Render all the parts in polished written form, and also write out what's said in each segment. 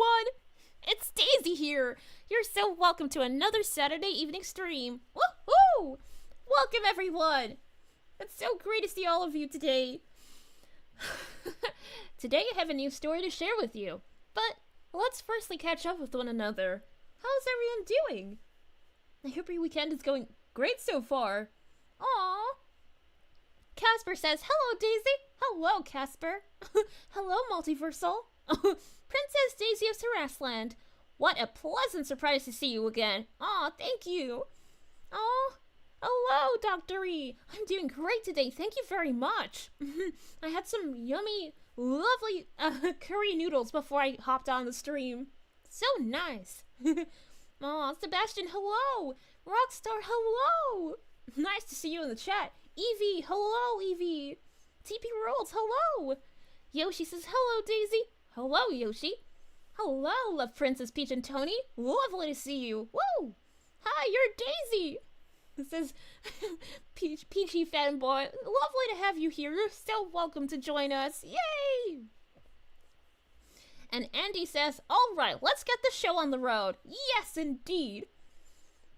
everyone! It's Daisy here! You're so welcome to another Saturday evening stream. Woohoo! Welcome everyone! It's so great to see all of you today. Today I have a new story to share with you. But let's firstly catch up with one another. How's everyone doing? I hope your weekend is going great so far. Aww. Casper says, hello Daisy! Hello Casper! Hello Multiversal! Princess Daisy of Terrassland! What a pleasant surprise to see you again! Aw, thank you! Oh, hello Dr. E! I'm doing great today, thank you very much! I had some yummy, lovely curry noodles before I hopped on the stream. So nice! Aw, Sebastian, hello! Rockstar, hello! Nice to see you in the chat. Evie, hello Evie! TP Rolls, hello! Yoshi says, hello Daisy! Hello Yoshi! Hello, Love Princess Peach and Tony! Lovely to see you! Woo! Hi, you're Daisy! It says, Peachy fanboy, lovely to have you here. You're so welcome to join us. Yay! And Andy says, alright, let's get the show on the road. Yes, indeed!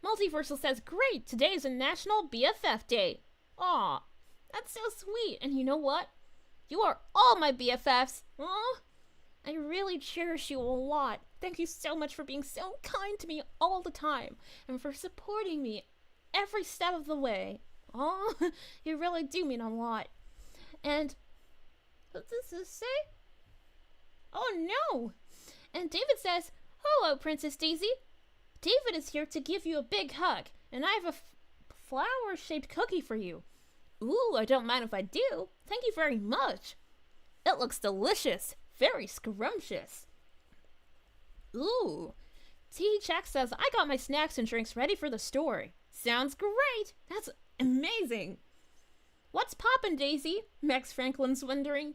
Multiversal says, great, today is a National BFF Day. Aw, that's so sweet. And you know what? You are all my BFFs. Aw, I really cherish you a lot. Thank you so much for being so kind to me all the time. And for supporting me every step of the way. Aw, you really do mean a lot. And, what does this say? Oh no! And David says, hello Princess Daisy. David is here to give you a big hug. And I have a flower-shaped cookie for you. Ooh, I don't mind if I do. Thank you very much. It looks delicious. Very scrumptious. Ooh. T. Jack says, I got my snacks and drinks ready for the story. Sounds great. That's amazing. What's poppin', Daisy? Max Franklin's wondering.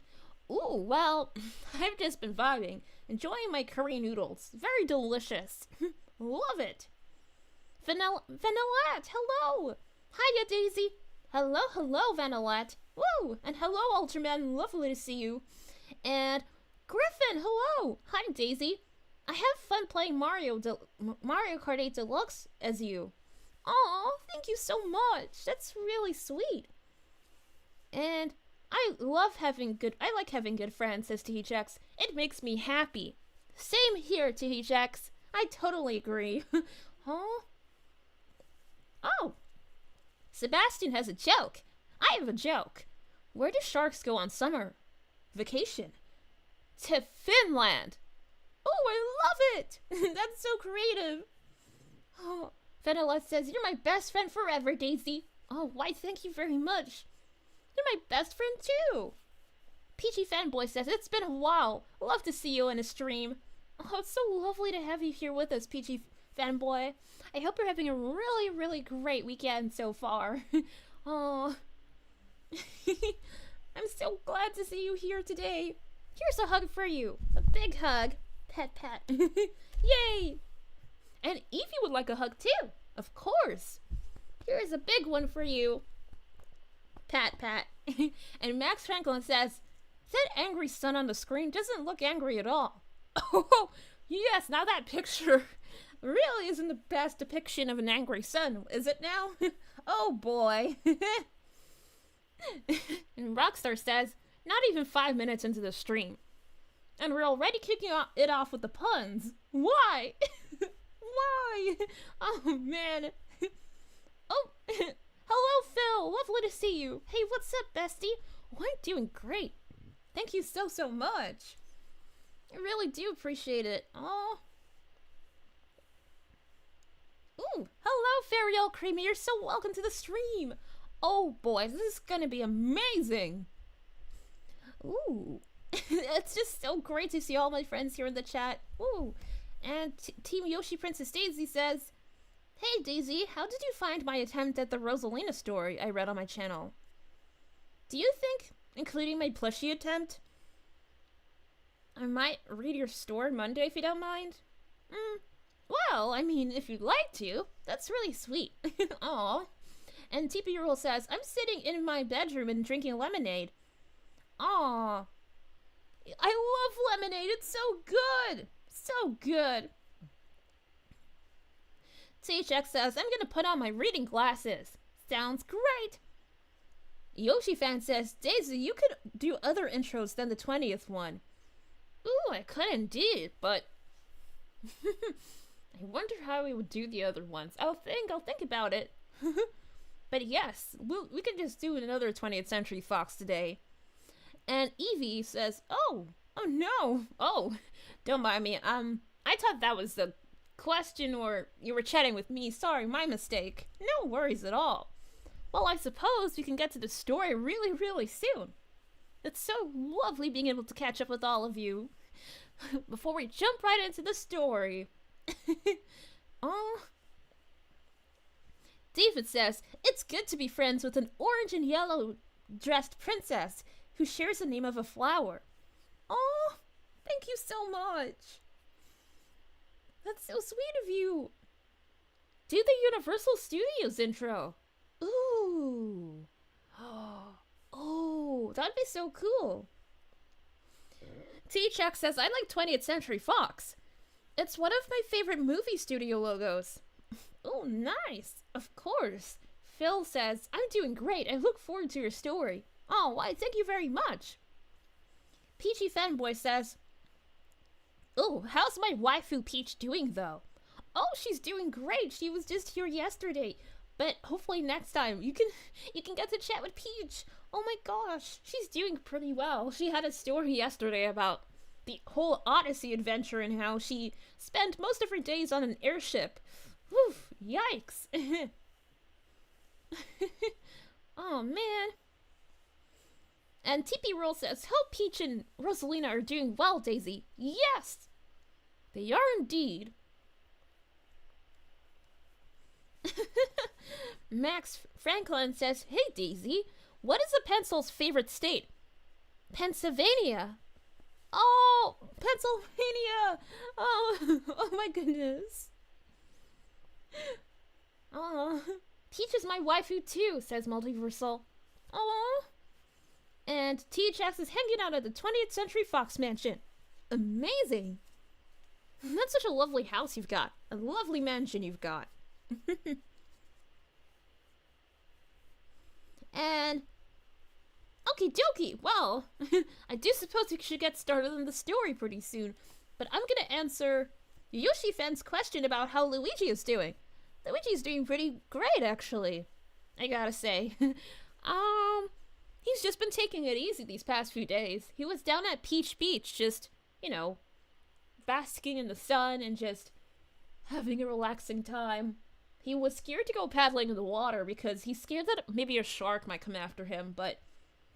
Ooh, well, I've just been vibing. Enjoying my curry noodles. Very delicious. Love it. Vanillette, hello. Hiya, Daisy. Hello, hello, Vanillette. Woo! And hello, Ultraman. Lovely to see you. And Griffin, hello. Hi, Daisy. I have fun playing Mario Kart 8 Deluxe as you. Aw, thank you so much. That's really sweet. And I like having good friends, says THX. It makes me happy. Same here, THX. I totally agree. Huh? Oh. Sebastian has a joke. I have a joke. Where do sharks go on summer vacation? To Finland. Oh, I love it. That's so creative. Oh, Vanilla says, you're my best friend forever, Daisy. Oh, why, thank you very much. You're my best friend, too. Peachy Fanboy says, it's been a while. Love to see you in a stream. Oh, it's so lovely to have you here with us, Peachy Fanboy. I hope you're having a really, really great weekend so far. Oh, I'm so glad to see you here today. Here's a hug for you. A big hug. Pat, pat. Yay! And Evie would like a hug too. Of course. Here's a big one for you. Pat, pat. And Max Franklin says, that angry sun on the screen doesn't look angry at all. Oh, yes, now that picture really isn't the best depiction of an angry sun, is it now? Oh boy. And Rockstar says, not even 5 minutes into the stream. And we're already kicking it off with the puns. Why? Why? Oh man. Oh, hello Phil, lovely to see you. Hey, what's up bestie? Oh, I'm doing great. Thank you so much. I really do appreciate it. Oh. Ooh, hello Fairyell Creamy, you're so welcome to the stream. Oh boy, this is gonna be amazing. Ooh. It's just so great to see all my friends here in the chat. Ooh. And Team Yoshi Princess Daisy says, hey Daisy, how did you find my attempt at the Rosalina story I read on my channel? Do you think, including my plushie attempt, I might read your story Monday if you don't mind? Well, I mean, if you'd like to. That's really sweet. Aw. And TP Rule says, I'm sitting in my bedroom and drinking lemonade. Aw. I love lemonade. It's so good. So good. THX says, I'm gonna put on my reading glasses. Sounds great. Yoshi fan says, Daisy, you could do other intros than the 20th one. Ooh, I could indeed, but I wonder how we would do the other ones. I'll think about it. But yes, we can just do another 20th Century Fox today. And Evie says, oh no. Oh, don't mind me. I thought that was the question, or you were chatting with me. Sorry, my mistake. No worries at all. Well, I suppose we can get to the story really, really soon. It's so lovely being able to catch up with all of you. Before we jump right into the story. Oh. David says, it's good to be friends with an orange and yellow dressed princess who shares the name of a flower. Oh, thank you so much. That's so sweet of you. Do the Universal Studios intro. Ooh. Oh, that'd be so cool. T-Check says, I like 20th Century Fox. It's one of my favorite movie studio logos. Oh, nice. Of course. Phil says, I'm doing great. I look forward to your story. Oh, why, thank you very much. Peachy Fanboy says, oh, how's my waifu Peach doing, though? Oh, she's doing great. She was just here yesterday. But hopefully next time you can get to chat with Peach. Oh my gosh, she's doing pretty well. She had a story yesterday about the whole Odyssey adventure and how she spent most of her days on an airship. Whew, yikes. Oh man. And TP Roll says, hope Peach and Rosalina are doing well, Daisy. Yes, they are indeed. Max Franklin says, hey Daisy, what is a pencil's favorite state? Pennsylvania. Oh, Pennsylvania. Oh my goodness. Oh, Peach is my waifu too, says Multiversal. Oh. And THX is hanging out at the 20th Century Fox Mansion. Amazing. That's such a lovely house you've got. A lovely mansion you've got. And okie dokie, well, I do suppose we should get started on the story pretty soon, but I'm gonna answer Yoshi Fan's question about how Luigi is doing. Luigi's doing pretty great, actually, I gotta say. He's just been taking it easy these past few days. He was down at Peach Beach, just, basking in the sun and just having a relaxing time. He was scared to go paddling in the water because he's scared that maybe a shark might come after him, but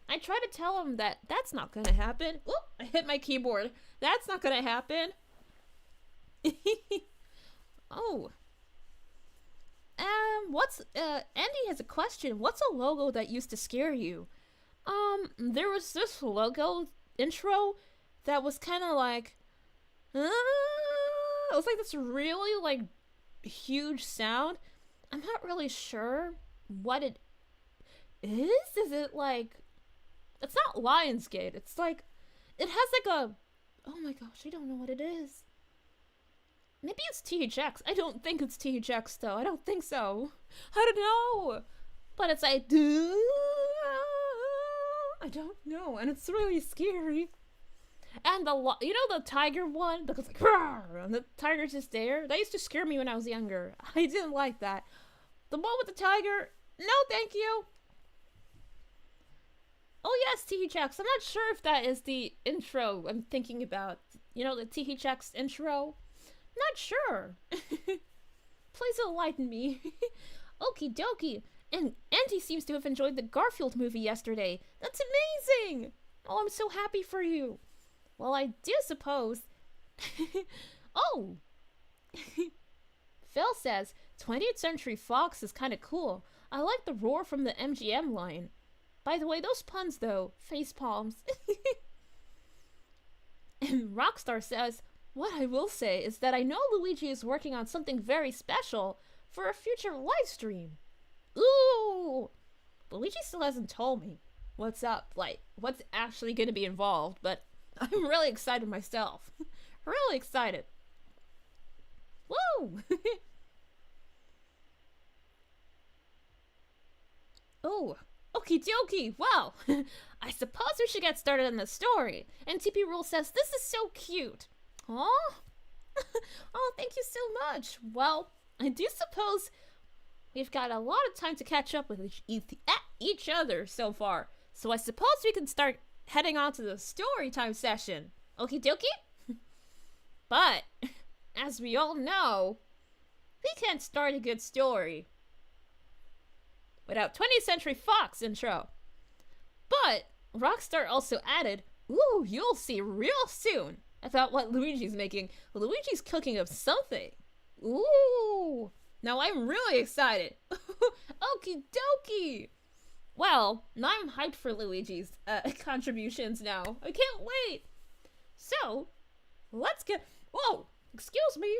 I try to tell him that that's not gonna happen. Oop, I hit my keyboard. That's not gonna happen. Oh. Andy has a question. What's a logo that used to scare you? There was this logo intro that was kind of like, it was like this really, like, huge sound. I'm not really sure what it is. Is it like, it's not Lionsgate. It's like, it has like a, oh my gosh, I don't know what it is. Maybe it's THX. I don't think it's THX though. I don't think so. I don't know. But it's like, I don't know, and it's really scary. And the tiger one, because like, and the tiger's just there. That used to scare me when I was younger. I didn't like that. The one with the tiger, no thank you. Oh yes, THX. I'm not sure if that is the intro I'm thinking about. The THX intro? Not sure. Please enlighten me. Okie dokie. And Andy seems to have enjoyed the Garfield movie yesterday. That's amazing! Oh, I'm so happy for you. Well, I do suppose. Oh! Phil says, 20th Century Fox is kind of cool. I like the roar from the MGM line. By the way, those puns, though. Face palms. And Rockstar says, what I will say is that I know Luigi is working on something very special for a future live stream. Ooh! Luigi still hasn't told me what's up, like, what's actually going to be involved, but I'm really excited myself. Really excited. Woo! Oh, okie dokie. Well, I suppose we should get started on the story. And TP Rule says, this is so cute. Aw? Oh, thank you so much. Well, I do suppose we've got a lot of time to catch up with each other so far. So I suppose we can start heading on to the story time session. Okie dokie? But, as we all know, we can't start a good story without 20th Century Fox intro. But Rockstar also added, ooh, you'll see real soon about what Luigi's making. Luigi's cooking up something. Ooh. Now I'm really excited. Okie dokie. Well, now I'm hyped for Luigi's contributions now. I can't wait. So, let's get... Whoa, excuse me.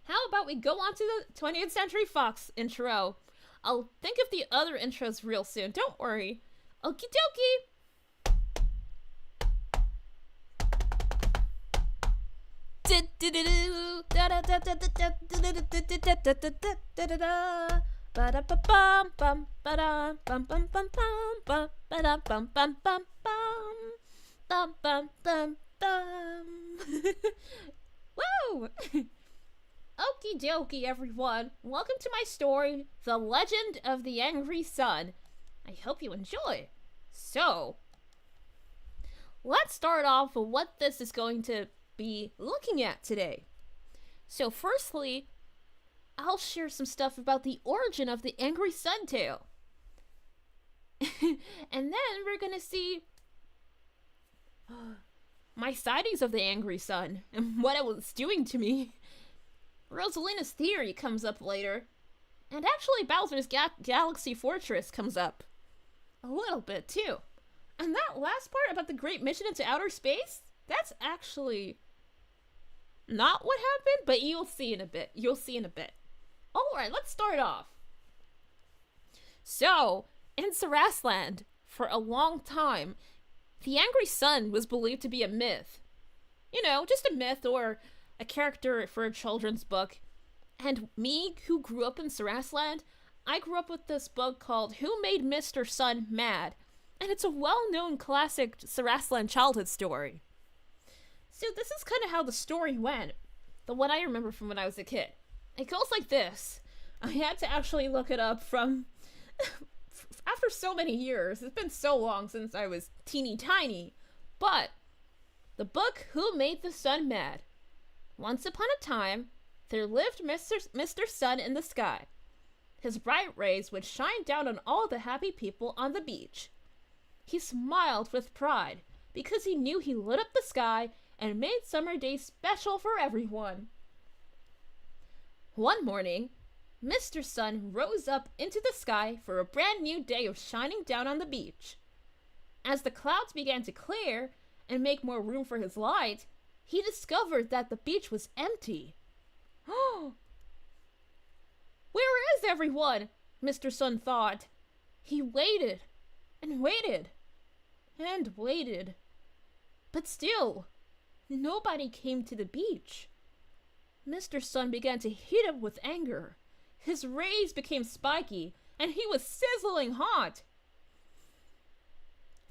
How about we go on to the 20th Century Fox intro? I'll think of the other intros real soon. Don't worry. Okie dokie. Woo! Okie dokie, everyone. Welcome to my story, The Legend of the Angry Sun. I hope you enjoy. So, let's start off with what this is going to be looking at today. So, firstly, I'll share some stuff about the origin of the Angry Sun tale. And then we're gonna see my sightings of the Angry Sun and what it was doing to me. Rosalina's theory comes up later. And actually Bowser's Galaxy Fortress comes up. A little bit, too. And that last part about the great mission into outer space, that's actually not what happened, but you'll see in a bit. You'll see in a bit. Alright, let's start off. So, in Sarasland, for a long time, the Angry Sun was believed to be a myth. You know, just a myth or a character for a children's book. And me, who grew up in Sarasland, I grew up with this book called Who Made Mr. Sun Mad? And it's a well-known classic Sarasland childhood story. So this is kind of how the story went. The one I remember from when I was a kid. It goes like this. I had to actually look it up from... after so many years. It's been so long since I was teeny tiny. But the book Who Made the Sun Mad? Once upon a time, there lived Mr. Sun in the sky. His bright rays would shine down on all the happy people on the beach. He smiled with pride because he knew he lit up the sky and made summer days special for everyone. One morning, Mr. Sun rose up into the sky for a brand new day of shining down on the beach. As the clouds began to clear and make more room for his light, he discovered that the beach was empty. Oh! Where is everyone? Mr. Sun thought. He waited and waited and waited. But still, nobody came to the beach. Mr. Sun began to heat up with anger. His rays became spiky, and he was sizzling hot.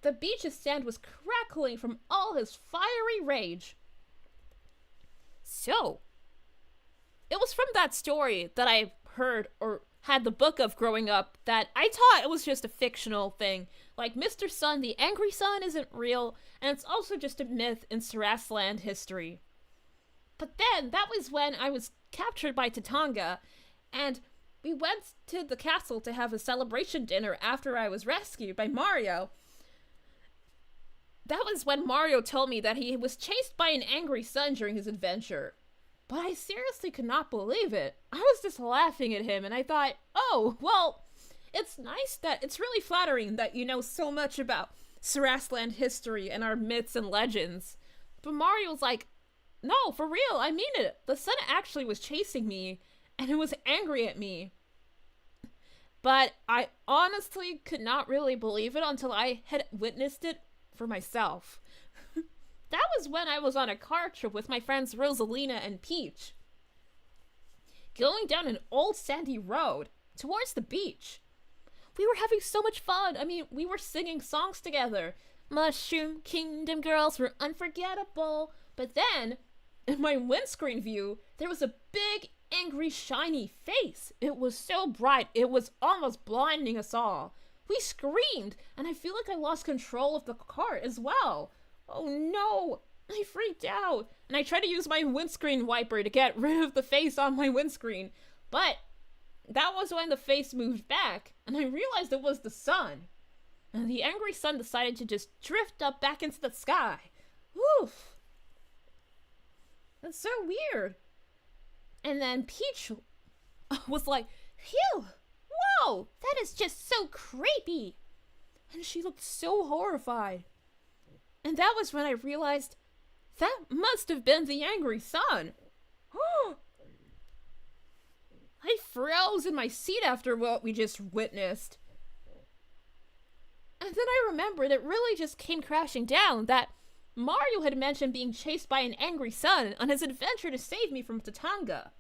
The beach's sand was crackling from all his fiery rage. So, it was from that story that I heard or had the book of growing up that I thought it was just a fictional thing. Like, Mr. Sun, the Angry Sun, isn't real, and it's also just a myth in Sarasland history. But then, that was when I was captured by Tatanga, and we went to the castle to have a celebration dinner after I was rescued by Mario. That was when Mario told me that he was chased by an angry sun during his adventure. But I seriously could not believe it. I was just laughing at him, and I thought, oh, well, it's nice that, it's really flattering that you know so much about Sarasland history and our myths and legends. But Mario's like, no, for real, I mean it. The sun actually was chasing me, and it was angry at me. But I honestly could not really believe it until I had witnessed it for myself. that was when I was on a car trip with my friends Rosalina and Peach, going down an old sandy road towards the beach. We were having so much fun. I mean, we were singing songs together. Mushroom Kingdom girls were unforgettable. But then, in my windscreen view, there was a big, angry, shiny face. It was so bright, it was almost blinding us all. We screamed, and I feel like I lost control of the car as well. Oh no! I freaked out, and I tried to use my windscreen wiper to get rid of the face on my windscreen, but that was when the face moved back, and I realized it was the sun. And the angry sun decided to just drift up back into the sky. Oof. That's so weird. And then Peach was like, phew, whoa, that is just so creepy. And she looked so horrified. And that was when I realized that must have been the angry sun. I froze in my seat after what we just witnessed. And then I remembered it really just came crashing down that Mario had mentioned being chased by an angry sun on his adventure to save me from Tatanga.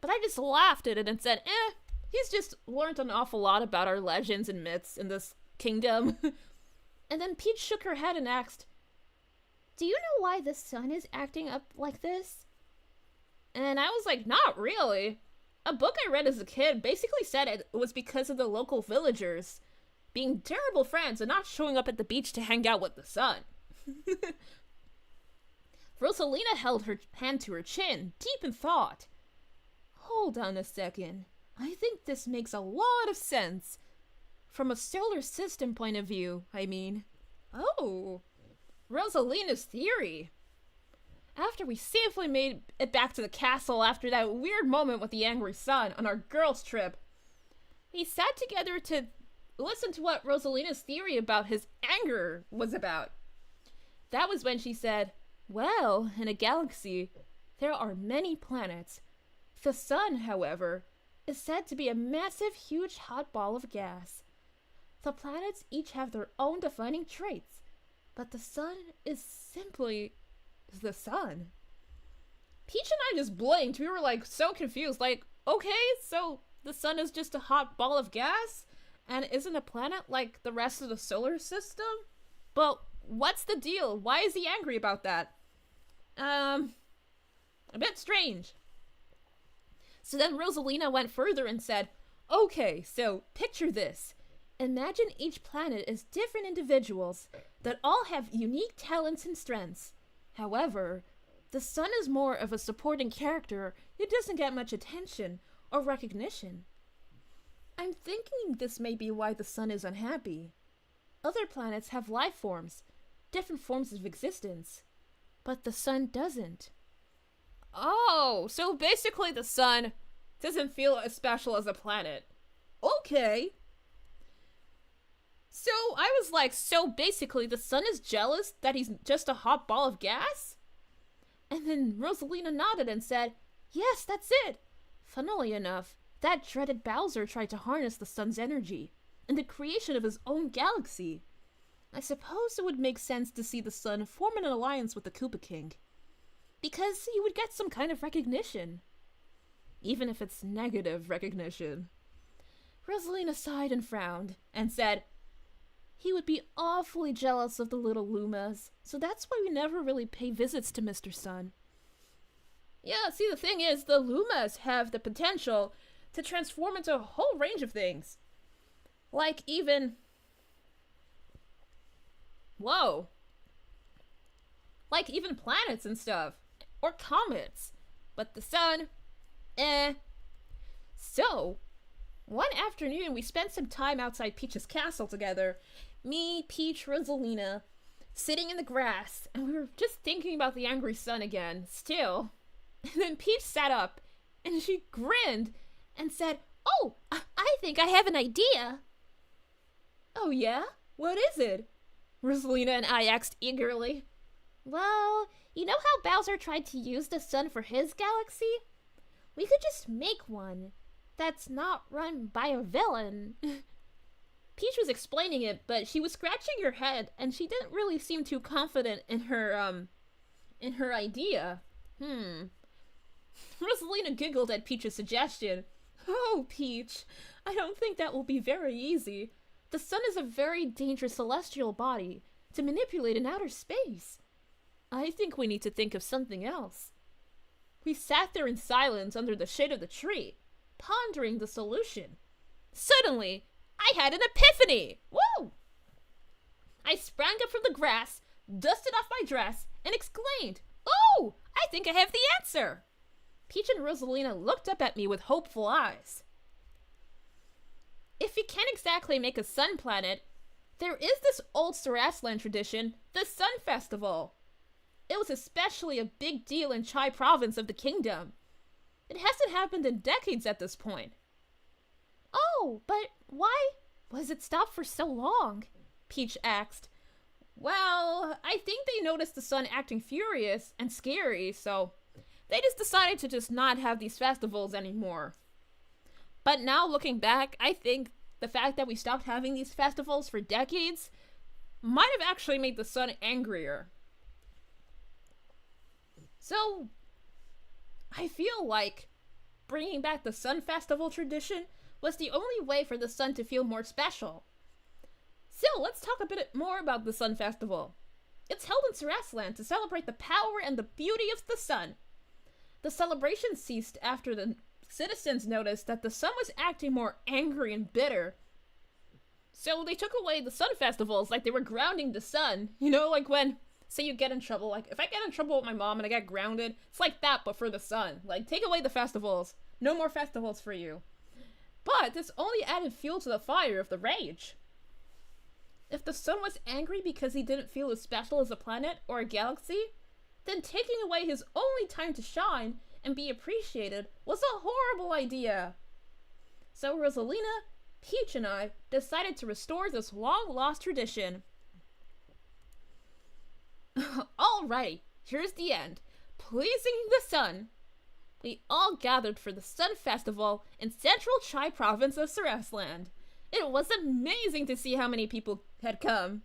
But I just laughed at it and said, he's just learned an awful lot about our legends and myths in this kingdom. And then Peach shook her head and asked, do you know why the sun is acting up like this? And I was like, not really. A book I read as a kid basically said it was because of the local villagers being terrible friends and not showing up at the beach to hang out with the sun. Rosalina held her hand to her chin, deep in thought. Hold on a second. I think this makes a lot of sense. From a solar system point of view, I mean. Oh, Rosalina's theory. After we safely made it back to the castle after that weird moment with the angry sun on our girls' trip, we sat together to listen to what Rosalina's theory about his anger was about. That was when she said, well, in a galaxy, there are many planets. The sun, however, is said to be a massive, huge hot ball of gas. The planets each have their own defining traits, but the sun is simply the sun. Peach and I just blinked. We were like so confused. Like, okay, so the sun is just a hot ball of gas and isn't a planet like the rest of the solar system? But what's the deal? Why is he angry about that? A bit strange. So then Rosalina went further and said, okay, so picture this. Imagine each planet is different individuals that all have unique talents and strengths. However, the sun is more of a supporting character who doesn't get much attention or recognition. I'm thinking this may be why the sun is unhappy. Other planets have life forms, different forms of existence, but the sun doesn't. Oh, so basically the sun doesn't feel as special as a planet. Okay. So I was like, so basically the sun is jealous that he's just a hot ball of gas? And then Rosalina nodded and said, yes, that's it. Funnily enough, that dreaded Bowser tried to harness the sun's energy in the creation of his own galaxy. I suppose it would make sense to see the sun form an alliance with the Koopa King, because he would get some kind of recognition, even if it's negative recognition. Rosalina sighed and frowned and said, he would be awfully jealous of the little Lumas, so that's why we never really pay visits to Mr. Sun. Yeah, see, the thing is, the Lumas have the potential to transform into a whole range of things. Like even... Whoa. Like even planets and stuff. Or comets. But the sun, So, one afternoon we spent some time outside Peach's castle together. Me, Peach, Rosalina, sitting in the grass, and we were just thinking about the angry sun again, still. And then Peach sat up, and she grinned, and said, oh, I think I have an idea. Oh yeah? What is it? Rosalina and I asked eagerly. Well, you know how Bowser tried to use the sun for his galaxy? We could just make one that's not run by a villain. Peach was explaining it, but she was scratching her head, and she didn't really seem too confident in her idea. Rosalina giggled at Peach's suggestion. Oh, Peach, I don't think that will be very easy. The sun is a very dangerous celestial body to manipulate in outer space. I think we need to think of something else. We sat there in silence under the shade of the tree, pondering the solution. Suddenly, I had an epiphany! Woo! I sprang up from the grass, dusted off my dress, and exclaimed, "Oh, I think I have the answer!" Peach and Rosalina looked up at me with hopeful eyes. If you can't exactly make a sun planet, there is this old Saraslan tradition, the Sun Festival. It was especially a big deal in Chai province of the kingdom. It hasn't happened in decades at this point. Oh, but why was it stopped for so long? Peach asked. Well, I think they noticed the sun acting furious and scary, so they just decided to just not have these festivals anymore. But now looking back, I think the fact that we stopped having these festivals for decades might have actually made the sun angrier. So, I feel like bringing back the Sun Festival tradition was the only way for the sun to feel more special. So, let's talk a bit more about the Sun Festival. It's held in Saraslan to celebrate the power and the beauty of the sun. The celebration ceased after the citizens noticed that the sun was acting more angry and bitter. So they took away the sun festivals, like they were grounding the sun. You know, like when, say you get in trouble, like if I get in trouble with my mom and I get grounded, it's like that, but for the sun. Like, take away the festivals. No more festivals for you. But this only added fuel to the fire of the rage. If the sun was angry because he didn't feel as special as a planet or a galaxy, then taking away his only time to shine and be appreciated was a horrible idea. So Rosalina, Peach, and I decided to restore this long-lost tradition. Alright, here's the end. Pleasing the sun. We all gathered for the Sun Festival in central Chai province of Sarasland. It was amazing to see how many people had come.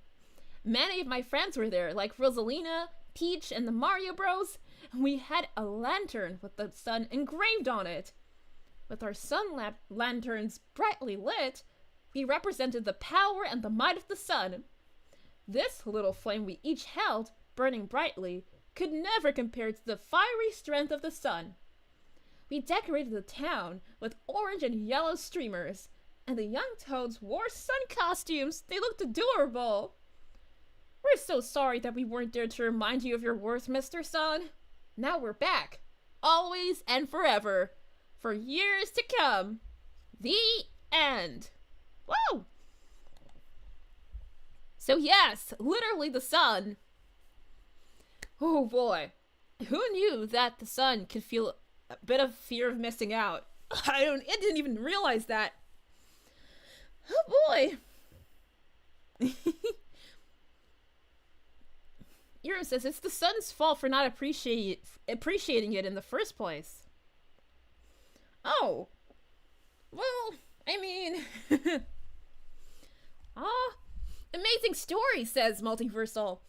Many of my friends were there, like Rosalina, Peach, and the Mario Bros. We had a lantern with the sun engraved on it. With our sun lanterns brightly lit, we represented the power and the might of the sun. This little flame we each held, burning brightly, could never compare to the fiery strength of the sun. We decorated the town with orange and yellow streamers, and the young toads wore sun costumes. They looked adorable. We're so sorry that we weren't there to remind you of your worth, Mr. Sun. Now we're back, always and forever, for years to come. The end. Woo! So yes, literally the sun. Oh boy, who knew that the sun could feel a bit of fear of missing out? I didn't even realize that. Oh boy. Ira says it's the sun's fault for not appreciating it in the first place. Oh. Well, I mean... amazing story, says Multiversal.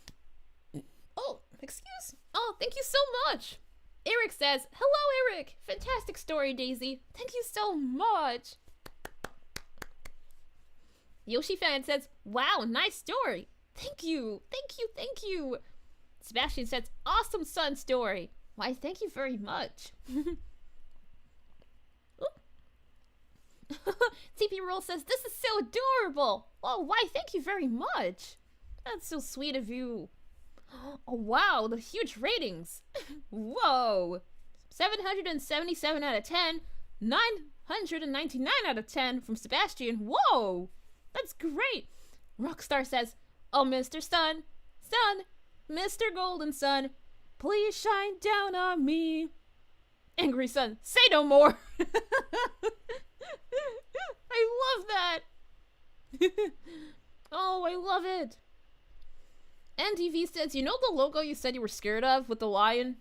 Oh, excuse? Oh, thank you so much. Eric says, hello, Eric. Fantastic story, Daisy. Thank you so much. Yoshi Fan says, wow, nice story. Thank you. Thank you. Thank you. Sebastian says, awesome sun story. Why, thank you very much. TP Roll says, this is so adorable. Oh, why, thank you very much. That's so sweet of you. Oh, wow, the huge ratings. Whoa. 777 out of 10. 999 out of 10 from Sebastian. Whoa. That's great. Rockstar says, oh, Mr. Sun, Mr. Golden Sun, please shine down on me. Angry Sun, say no more. I love that. Oh, I love it. NDV says, you know the logo you said you were scared of with the lion?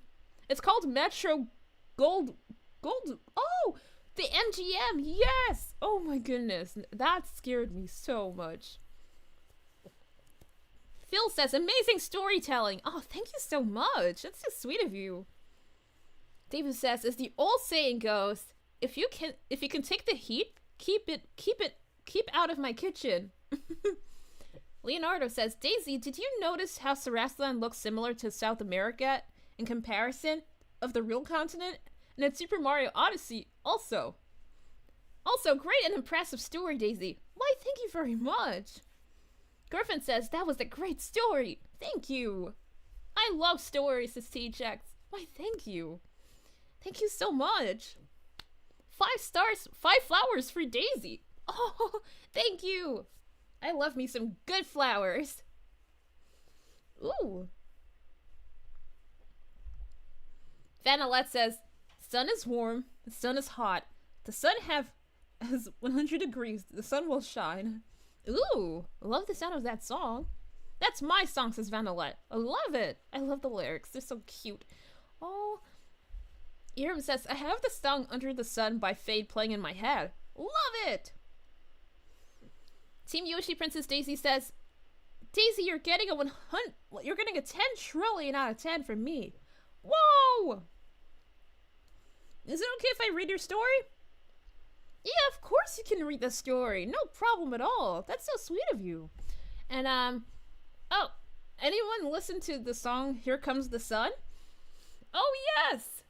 It's called Metro Gold. Oh, The MGM, yes! Oh my goodness, that scared me so much. Phil says, amazing storytelling. Oh, thank you so much. That's so sweet of you. David says, as the old saying goes, if you can take the heat, keep out of my kitchen. Leonardo says, Daisy, did you notice how Sarasalan looks similar to South America in comparison of the real continent? And in Super Mario Odyssey also. Also, great and impressive story, Daisy. Why, thank you very much. Griffin says, that was a great story. Thank you. I love stories, says THX. Why, thank you. Thank you so much. 5 stars, 5 flowers for Daisy. Oh, thank you. I love me some good flowers. Ooh. Vanillette says, sun is warm, the sun is hot. The sun has 100 degrees, the sun will shine. Ooh, I love the sound of that song. That's my song, says Vanillette. I love it. I love the lyrics. They're so cute. Oh. Iram says, I have the song Under the Sun by Fade playing in my head. Love it. Team Yoshi Princess Daisy says, Daisy, you're getting a 10 trillion out of 10 from me. Whoa! Is it okay if I read your story? Yeah, of course you can read the story. No problem at all. That's so sweet of you. And, oh, anyone listen to the song Here Comes the Sun? Oh, yes!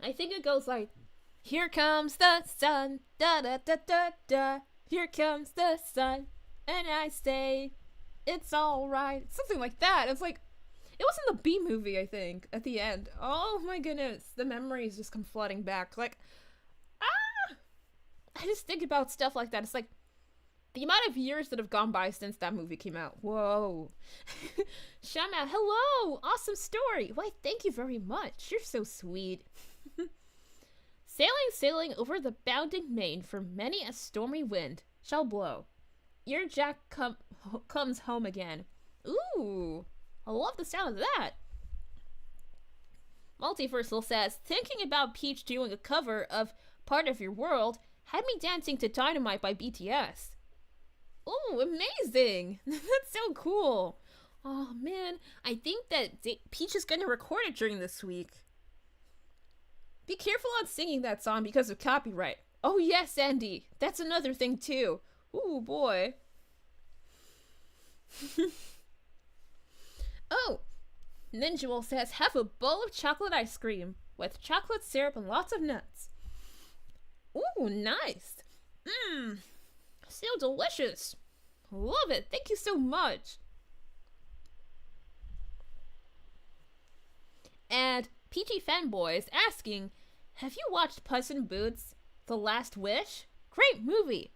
I think it goes like, here comes the sun, da da da da da. Here comes the sun, and I say, it's alright. Something like that. It's like, it was in the B movie, I think, at the end. Oh my goodness, the memories just come flooding back. Like, I just think about stuff like that. It's like, the amount of years that have gone by since that movie came out. Whoa. Shama, hello! Awesome story! Why, thank you very much. You're so sweet. Sailing over the bounding main, for many a stormy wind shall blow. Your Jack comes home again. Ooh, I love the sound of that. Multiversal says, thinking about Peach doing a cover of Part of Your World had me dancing to Dynamite by BTS. Ooh, amazing! That's so cool. Oh man, I think that Peach is gonna record it during this week. Be careful on singing that song because of copyright. Oh yes, Andy. That's another thing too. Ooh, boy. Oh, Ninjual says, have a bowl of chocolate ice cream with chocolate syrup and lots of nuts. Ooh, nice. Mmm, so delicious. Love it. Thank you so much. And Peachy Fanboy is asking, have you watched Puss in Boots: The Last Wish? Great movie.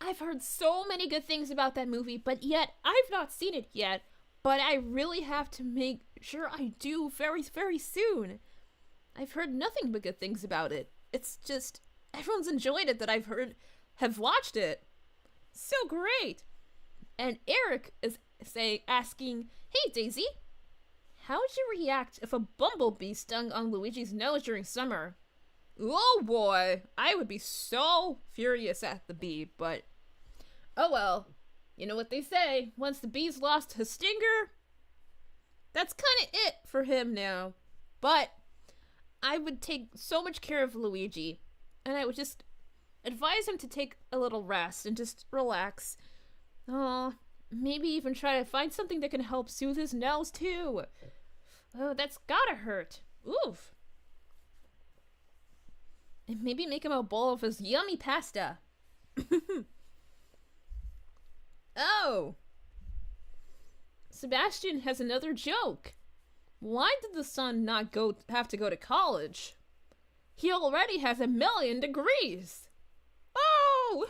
I've heard so many good things about that movie, but yet I've not seen it yet. But I really have to make sure I do very, very soon. I've heard nothing but good things about it. It's just, everyone's enjoyed it that I've heard have watched it. So great. And Eric is asking, hey Daisy, how would you react if a bumblebee stung on Luigi's nose during summer? Oh boy, I would be so furious at the bee, but oh well. You know what they say, once the bee's lost his stinger, that's kind of it for him now. But I would take so much care of Luigi, and I would just advise him to take a little rest and just relax. Oh, maybe even try to find something that can help soothe his nose too. Oh, that's gotta hurt. Oof. And maybe make him a bowl of his yummy pasta. Oh. Sebastian has another joke. Why did the son not have to go to college? He already has 1,000,000 degrees. Oh!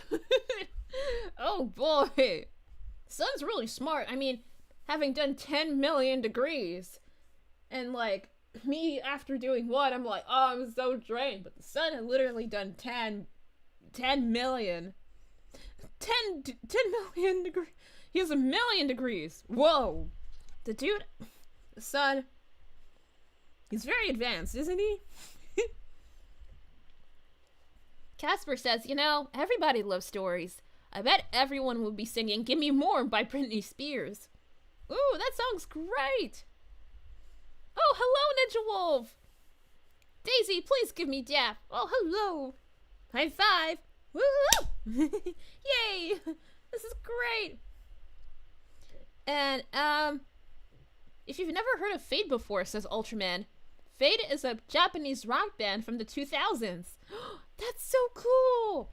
Oh boy. Son's really smart. I mean, having done 10 million degrees, and like, me after doing one, I'm like, oh, I'm so drained. But the son had literally done 10 million. 10 million degrees. He has 1,000,000 degrees. Whoa. The dude, the son, he's very advanced, isn't he? Casper says, you know, everybody loves stories. I bet everyone would be singing Give Me More by Britney Spears. Ooh, that song's great. Oh, hello, Ninja Wolf. Daisy, please give me dap. Oh, hello. High five. Woo! Yay! This is great. And, if you've never heard of Fade before, says Ultraman, Fade is a Japanese rock band from the 2000s. That's so cool!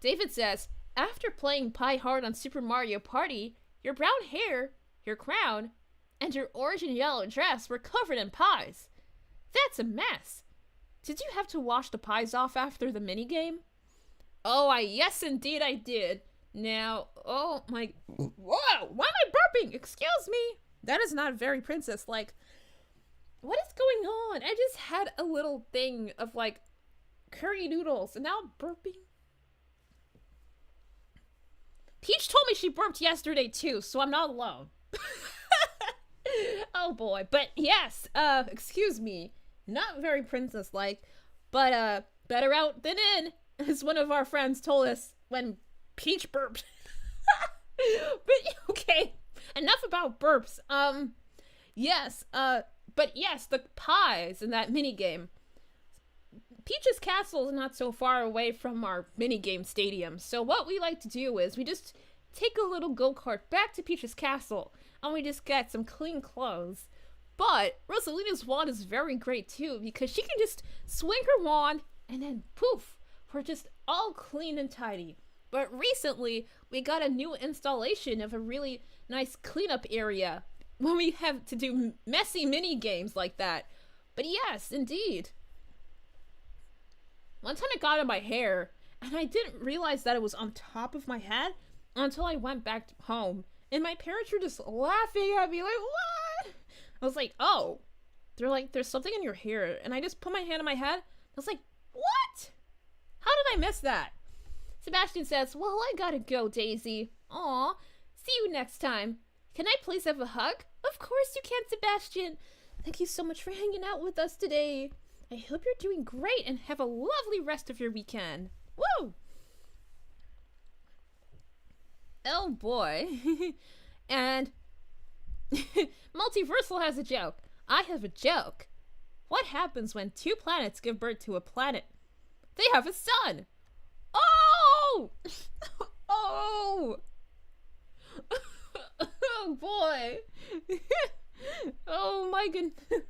David says, after playing Pie Hard on Super Mario Party, your brown hair, your crown, and your orange and yellow dress were covered in pies. That's a mess. Did you have to wash the pies off after the minigame? Oh, yes indeed I did. Now, oh my... Whoa! Why am I burping? Excuse me? That is not very princess-like. What is going on? I just had a little thing of, like, curry noodles, and now I'm burping. Peach told me she burped yesterday, too, so I'm not alone. Oh, boy. But, yes, excuse me. Not very princess-like, but, better out than in, as one of our friends told us when Peach burped. But, okay, enough about burps. Yes, but yes, the pies in that minigame. Peach's Castle is not so far away from our minigame stadium, so what we like to do is we just take a little go-kart back to Peach's Castle, and we just get some clean clothes. But Rosalina's wand is very great too, because she can just swing her wand, and then poof, we're just all clean and tidy. But recently, we got a new installation of a really nice cleanup area when we have to do messy mini games like that. But yes, indeed. One time I got in my hair, and I didn't realize that it was on top of my head until I went back home. And my parents were just laughing at me like, what? I was like, oh. They're like, there's something in your hair. And I just put my hand on my head. I was like, what? How did I miss that? Sebastian says, well, I gotta go, Daisy. Aw, see you next time. Can I please have a hug? Of course you can, Sebastian. Thank you so much for hanging out with us today. I hope you're doing great and have a lovely rest of your weekend. Woo! Oh boy. And Multiversal has a joke. I have a joke. What happens when two planets give birth to a planet? They have a son. Oh! Oh! Oh boy. Oh my goodness.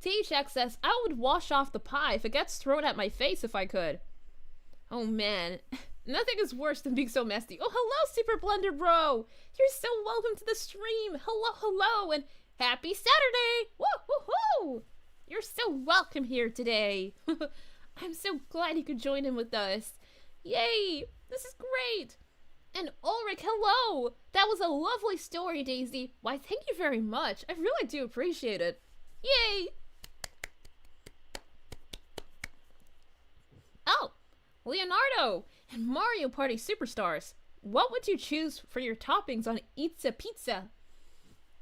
T-Shack says, I would wash off the pie if it gets thrown at my face if I could. Oh man. Nothing is worse than being so messy. Oh, hello, Super Blender Bro. You're so welcome to the stream. Hello, hello, and happy Saturday. Woo, woo, woo. You're so welcome here today. I'm so glad you could join in with us. Yay. This is great. And Ulrich, hello. That was a lovely story, Daisy. Why, thank you very much. I really do appreciate it. Yay. Oh, Leonardo and Mario Party Superstars. What would you choose for your toppings on Pizza Pizza?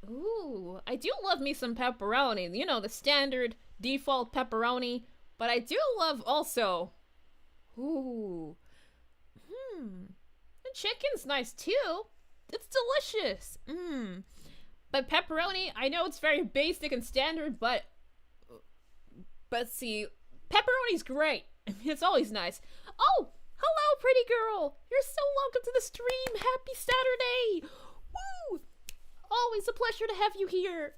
Ooh, I do love me some pepperoni. You know, the standard default pepperoni. But I do love also... Ooh. The chicken's nice too. It's delicious. But pepperoni, I know it's very basic and standard, but see, pepperoni's great. It's always nice. Oh, hello, pretty girl. You're so welcome to the stream. Happy Saturday. Woo! Always a pleasure to have you here.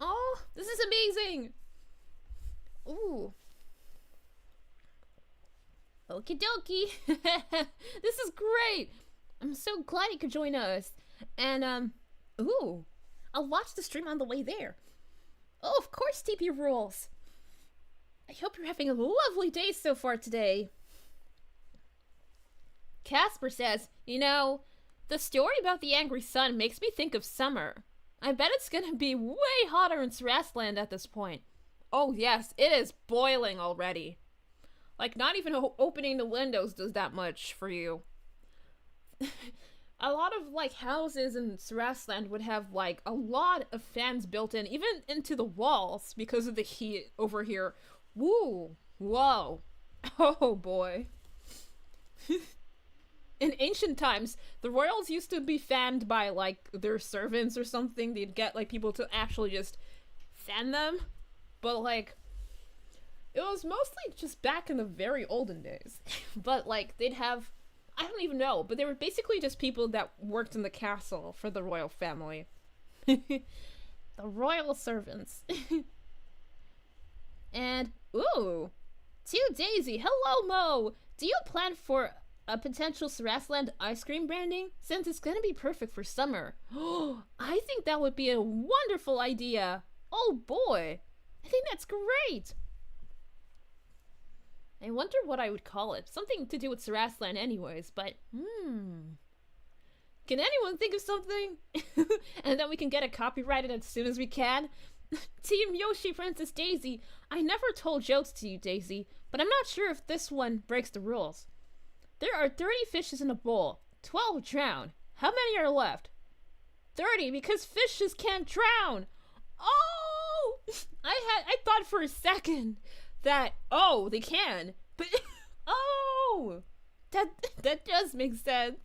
Oh, this is amazing. Ooh. Okie dokie. This is great. I'm so glad you could join us. And, ooh. I'll watch the stream on the way there. Oh, of course, TP rules. I hope you're having a lovely day so far today. Casper says, you know, the story about the angry sun makes me think of summer. I bet it's gonna be way hotter in Srasland at this point. Oh yes, it is boiling already. Like, not even opening the windows does that much for you. A lot of, like, houses in Srasland would have, like, a lot of fans built in, even into the walls, because of the heat over here. Woo! Whoa. Oh boy. In ancient times, the royals used to be fanned by, like, their servants or something. They'd get, like, people to actually just fan them. But, like, it was mostly just back in the very olden days. But, like, they'd have, I don't even know, but they were basically just people that worked in the castle for the royal family. The royal servants. And, ooh, to Daisy. Hello, Mo. Do you plan for a potential Sarasland ice cream branding? Since it's gonna be perfect for summer. I think that would be a wonderful idea. Oh boy. I think that's great. I wonder what I would call it. Something to do with Sarasland anyways, but can anyone think of something? And then we can get it copyrighted as soon as we can. Team Yoshi Princess Daisy. I never told jokes to you, Daisy, but I'm not sure if this one breaks the rules. There are 30 fishes in a bowl. 12 drown. How many are left? 30, because fishes can't drown. Oh! I thought for a second that, oh, they can. But, oh! That does make sense.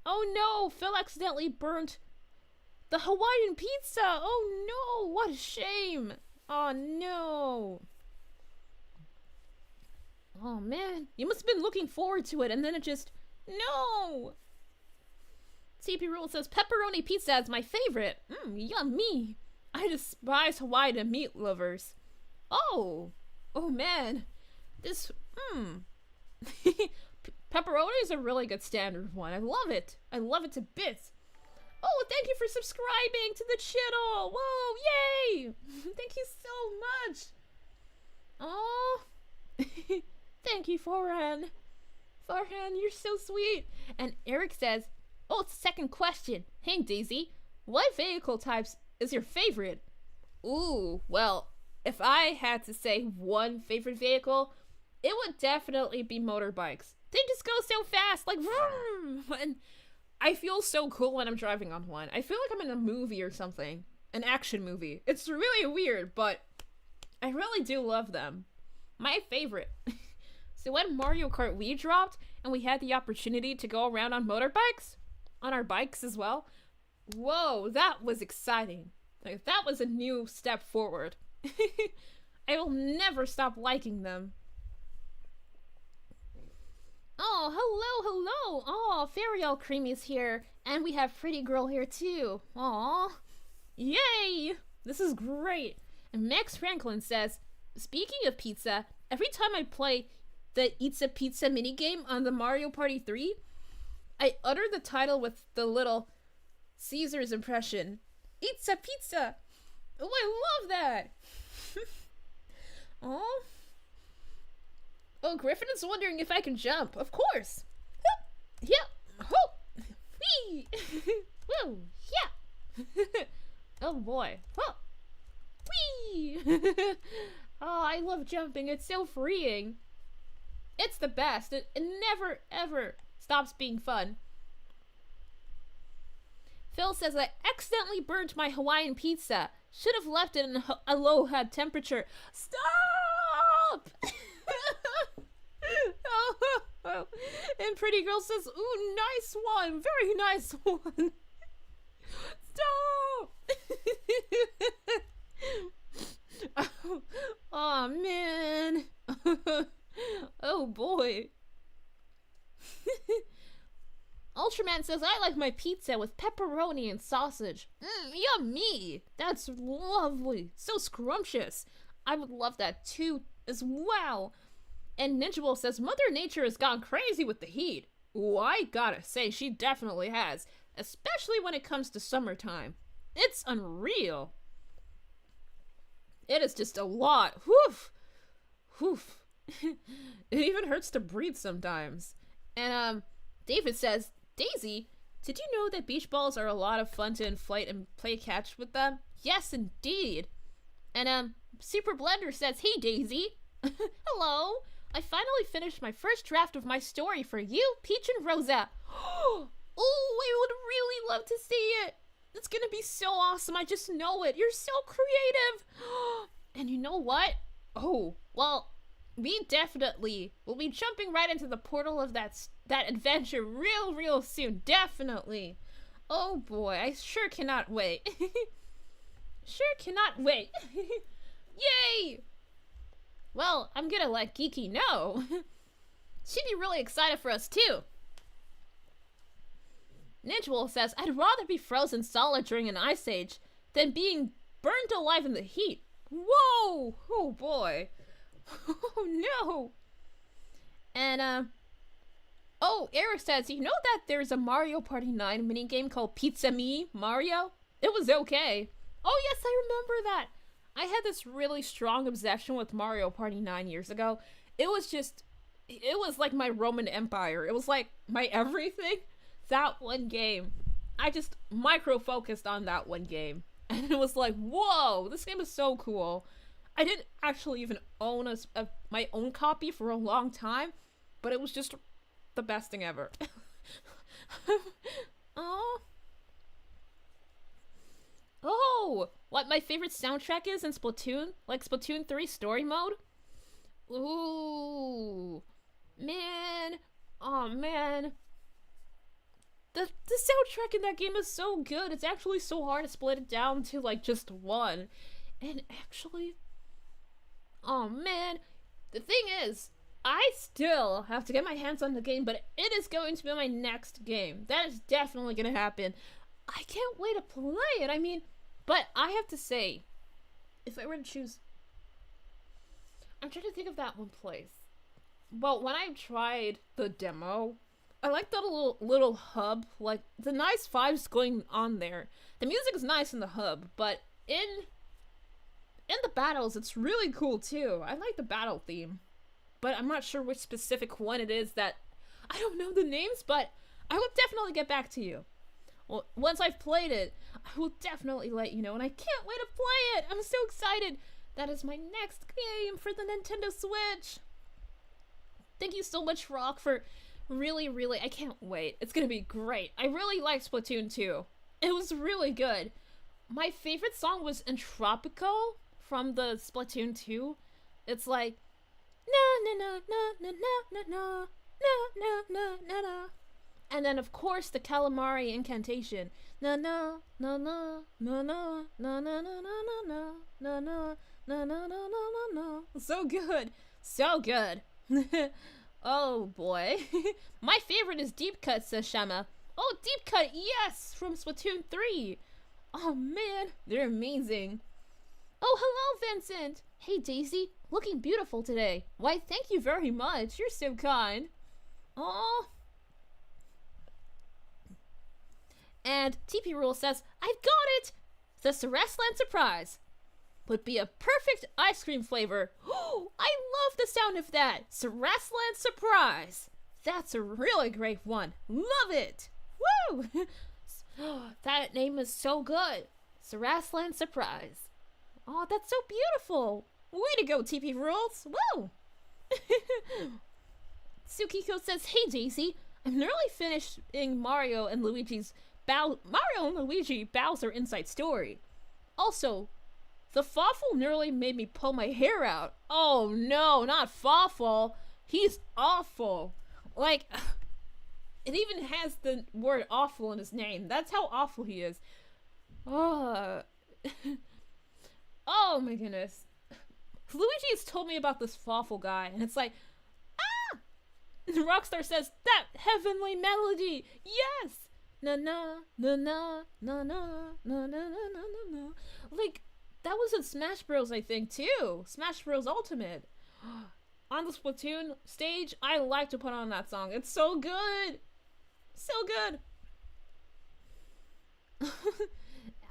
Oh no, Phil accidentally burnt the Hawaiian pizza. Oh no, what a shame. Oh no. Oh man, you must have been looking forward to it and then it just, no. CP Rule says pepperoni pizza is my favorite. Yummy. I despise Hawaiian meat lovers. Oh man. This, pepperoni is a really good standard one. I love it. I love it to bits. Oh, thank you for subscribing to the channel. Whoa, yay. Thank you so much. Oh, thank you, Farhan. Farhan, you're so sweet. And Eric says, oh, it's the second question. Hey, Daisy, what vehicle types is your favorite? Ooh, well, if I had to say one favorite vehicle, it would definitely be motorbikes. They just go so fast, like vroom, and I feel so cool when I'm driving on one. I feel like I'm in a movie or something, an action movie. It's really weird, but I really do love them. My favorite. So when Mario Kart Wii dropped and we had the opportunity to go around on motorbikes, on our bikes as well, whoa, that was exciting. Like, that was a new step forward. I will never stop liking them. Oh, hello. Oh, Fairy All Creamy's here. And we have Pretty Girl here too. Aw. Yay! This is great. And Max Franklin says, speaking of pizza, every time I play the Eats a Pizza minigame on the Mario Party 3, I utter the title with the little Caesar's impression. Eats a pizza! Oh, I love that! Oh. Oh, Griffin is wondering if I can jump. Of course. Yep. Ho. Wee. Woo. Yeah. Oh boy. Huh. Wee. Oh, I love jumping. It's so freeing. It's the best. It never ever stops being fun. Phil says I accidentally burnt my Hawaiian pizza. Should have left it in a low temperature. Stop! Oh. And Pretty Girl says, ooh, nice one. Very nice one. Stop! Oh, man. Oh, boy. Ultraman says, I like my pizza with pepperoni and sausage. Yummy! That's lovely. So scrumptious. I would love that too, as well. And Ninja Wolf says, Mother Nature has gone crazy with the heat. Ooh, I gotta say, she definitely has. Especially when it comes to summertime. It's unreal. It is just a lot. Woof. Woof. It even hurts to breathe sometimes. And, David says, Daisy, did you know that beach balls are a lot of fun to inflate and play catch with them? Yes, indeed. And, Super Blender says, hey, Daisy. Hello. I finally finished my first draft of my story for you, Peach and Rosa. Oh, I would really love to see it. It's gonna be so awesome. I just know it. You're so creative. And you know what? Oh, well, we definitely will be jumping right into the portal of that adventure real soon. Definitely. Oh boy, I sure cannot wait. Sure cannot wait. Yay! Well, I'm gonna let Geeky know. She'd be really excited for us too. Ninjawolf says, I'd rather be frozen solid during an ice age than being burned alive in the heat. Whoa! Oh boy. Oh no! And, oh, Eric says, you know that there's a Mario Party 9 minigame called Pizza Me Mario? It was okay. Oh yes, I remember that. I had this really strong obsession with Mario Party 9 years ago. It was like my Roman Empire. It was like my everything. That one game. I just micro-focused on that one game. And it was like, whoa, this game is so cool. I didn't actually even own my own copy for a long time, but it was just the best thing ever. Oh, what my favorite soundtrack is in Splatoon? Like Splatoon 3 story mode? Ooh, man. Oh, man. The soundtrack in that game is so good. It's actually so hard to split it down to, like, just one. And actually, oh, man. The thing is, I still have to get my hands on the game, but it is going to be my next game. That is definitely going to happen. I can't wait to play it. I mean, but I have to say, if I were to choose, I'm trying to think of that one place. Well, when I tried the demo, I like that little hub. Like, the nice vibes going on there. The music is nice in the hub, but in the battles, it's really cool too. I like the battle theme, but I'm not sure which specific one it is that I don't know the names, but I will definitely get back to you. Well, once I've played it, I will definitely let you know, and I can't wait to play it. I'm so excited. That is my next game for the Nintendo Switch. Thank you so much, Rock, for really, I can't wait. It's gonna be great. I really liked Splatoon 2. It was really good. My favorite song was Entropico from the Splatoon 2. It's like, na na na na na na na na na na. And then, of course, the Calamari incantation. Na na na na na na na na na na na na na na na na na na. So good. So good. Oh boy. My favorite is Deep Cut, says Shema. Oh, Deep Cut, yes! From Splatoon 3. Oh man, they're amazing. Oh, hello, Vincent. Hey, Daisy. Looking beautiful today. Why, thank you very much. You're so kind. Oh. And TP Rule says, I've got it! The Ceresland Surprise would be a perfect ice cream flavor. Oh, I love the sound of that. Ceresland Surprise. That's a really great one. Love it. Woo! That name is so good. Ceresland Surprise. Oh, that's so beautiful. Way to go, TP Rules. Woo! Tsukiko says, hey, Daisy. I'm nearly finishing Mario and Luigi Bowser Inside Story. Also, the Fawful nearly made me pull my hair out. Oh no, not Fawful. He's awful. Like, it even has the word awful in his name. That's how awful he is. Oh, oh my goodness. Luigi has told me about this Fawful guy, and it's like, ah! Rockstar says, that heavenly melody, yes! Na na na na na na na na na na na. Like, that was in Smash Bros, I think, too. Smash Bros Ultimate. On the Splatoon stage, I like to put on that song. It's so good. So good.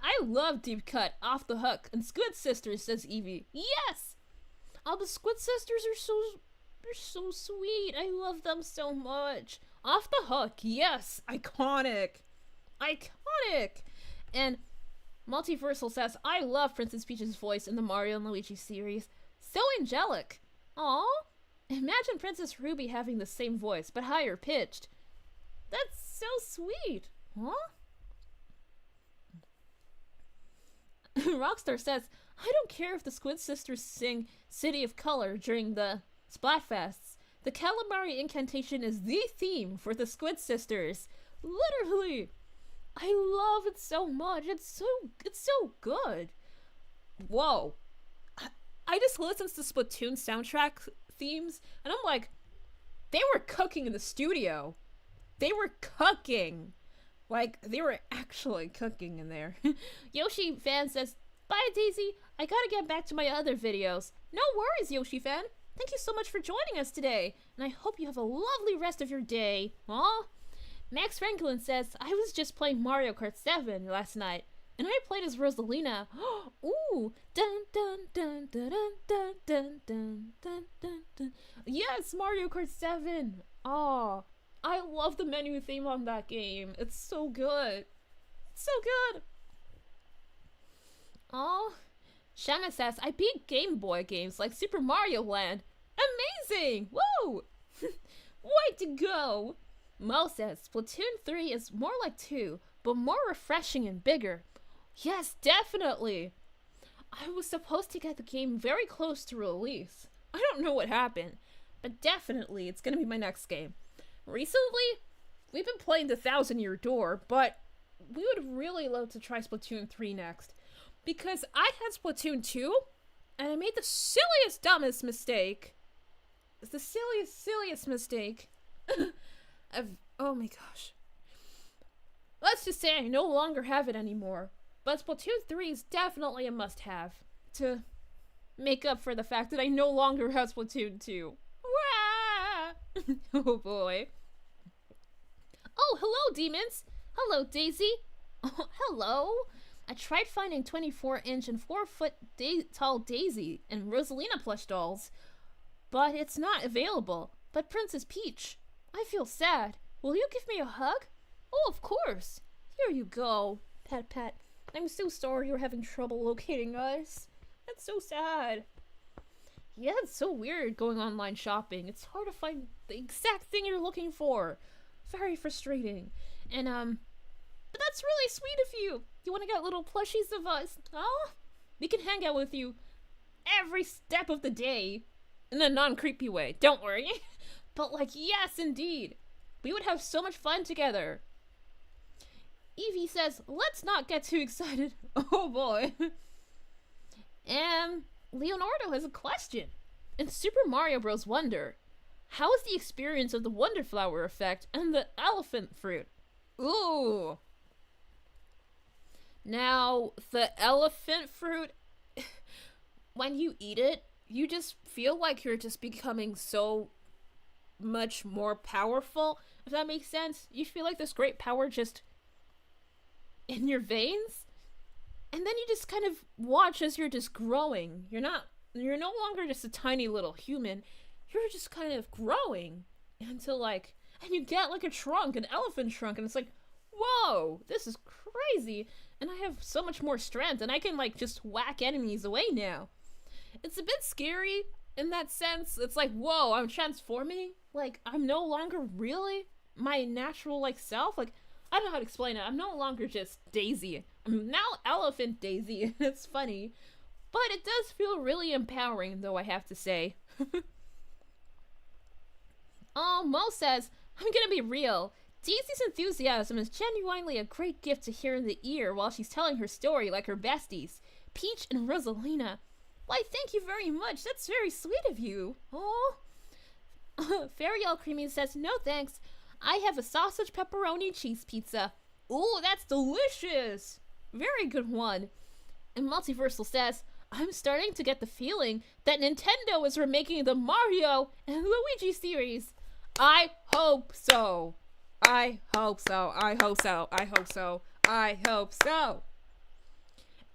I love Deep Cut, Off the Hook, and Squid Sisters, says Evie. Yes! Oh, the Squid Sisters they're so sweet. I love them so much. Off the Hook, yes! Iconic. Iconic! And Multiversal says, I love Princess Peach's voice in the Mario and Luigi series. So angelic. Aww. Imagine Princess Ruby having the same voice, but higher pitched. That's so sweet. Huh? Rockstar says, I don't care if the Squid Sisters sing City of Color during the Splatfests. The calamari incantation is the theme for the Squid Sisters. Literally. I love it so much. It's so good. Whoa. I just listened to Splatoon soundtrack themes, and I'm like, they were cooking in the studio. They were cooking. Like, they were actually cooking in there. Yoshi fan says, bye, Daisy. I gotta get back to my other videos. No worries, Yoshi fan. Thank you so much for joining us today, and I hope you have a lovely rest of your day. Aw. Max Franklin says, I was just playing Mario Kart 7 last night, and I played as Rosalina. Ooh. Dun dun dun dun dun dun dun dun dun dun. Yes, Mario Kart 7. Aw. I love the menu theme on that game. It's so good. It's so good. Oh, Shanna says, I beat Game Boy games like Super Mario Land. Amazing! Woo! Way to go! Mo says, Splatoon 3 is more like 2, but more refreshing and bigger. Yes, definitely. I was supposed to get the game very close to release. I don't know what happened, but definitely it's gonna be my next game. Recently, we've been playing the 1,000-Year Door, but we would really love to try Splatoon 3 next. Because I had Splatoon 2, and I made the silliest, dumbest mistake. It's the silliest mistake. Oh my gosh. Let's just say I no longer have it anymore. But Splatoon 3 is definitely a must-have to make up for the fact that I no longer have Splatoon 2. Oh boy. Oh, hello, demons. Hello, Daisy. Oh, hello. I tried finding 24-inch and 4-foot tall Daisy and Rosalina plush dolls, but it's not available. But Princess Peach, I feel sad. Will you give me a hug? Oh, of course. Here you go. Pat, pat. I'm so sorry you're having trouble locating us. That's so sad. Yeah, it's so weird going online shopping. It's hard to find the exact thing you're looking for. Very frustrating. And, but that's really sweet of you. You want to get little plushies of us? Oh, we can hang out with you every step of the day. In a non-creepy way, don't worry. But like, yes, indeed. We would have so much fun together. Evie says, let's not get too excited. Oh boy. And Leonardo has a question. In Super Mario Bros. Wonder, how is the experience of the Wonder Flower effect and the elephant fruit? Ooh. Now, the elephant fruit, when you eat it, you just feel like you're just becoming so much more powerful, if that makes sense. You feel like this great power just in your veins, and then you just kind of watch as you're just growing. You're no longer just a tiny little human. You're just kind of growing until like, and you get like a trunk, an elephant trunk, and it's like, whoa, this is crazy. And I have so much more strength, and I can like just whack enemies away now. It's a bit scary in that sense. It's like, whoa, I'm transforming. Like, I'm no longer really my natural like self. Like, I don't know how to explain it. I'm no longer just Daisy. I'm now Elephant Daisy, and it's funny. But it does feel really empowering, though, I have to say. Oh, Mo says, I'm gonna be real. Daisy's enthusiasm is genuinely a great gift to hear in the ear while she's telling her story like her besties, Peach and Rosalina. Why, thank you very much. That's very sweet of you. Oh. Fairy All Creamy says, no thanks. I have a sausage pepperoni cheese pizza. Ooh, that's delicious. Very good one. And Multiversal says, I'm starting to get the feeling that Nintendo is remaking the Mario and Luigi series. I hope so. I hope so. I hope so. I hope so. I hope so.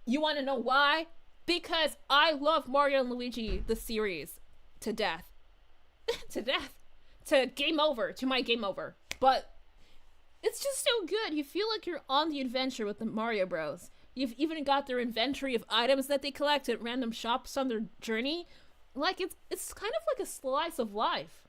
You want to know why? Because I love Mario and Luigi, the series, to death. To death. To game over. To my game over. But it's just so good. You feel like you're on the adventure with the Mario Bros. You've even got their inventory of items that they collect at random shops on their journey. Like, it's kind of like a slice of life.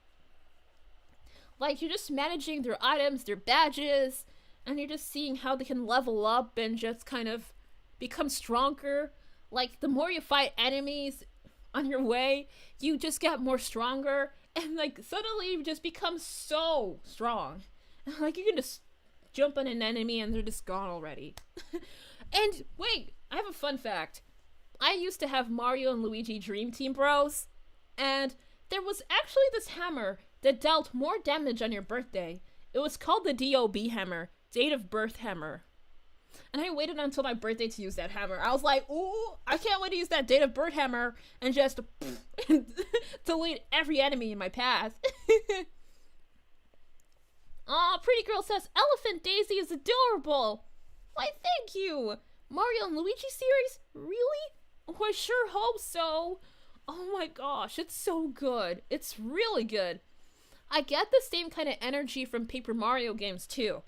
Like, you're just managing their items, their badges, and you're just seeing how they can level up and just kind of become stronger. Like, the more you fight enemies, on your way, you just get more stronger, and like suddenly you just become so strong. Like you can just jump on an enemy and they're just gone already. And wait, I have a fun fact. I used to have Mario and Luigi Dream Team Bros, and there was actually this hammer that dealt more damage on your birthday. It was called the DOB hammer, date of birth hammer. And I waited until my birthday to use that hammer. I was like, ooh, I can't wait to use that date of birth hammer and just delete every enemy in my path. Aw, Pretty Girl says, Elephant Daisy is adorable. Why, thank you. Mario and Luigi series? Really? Oh, I sure hope so. Oh my gosh, it's so good. It's really good. I get the same kind of energy from Paper Mario games too.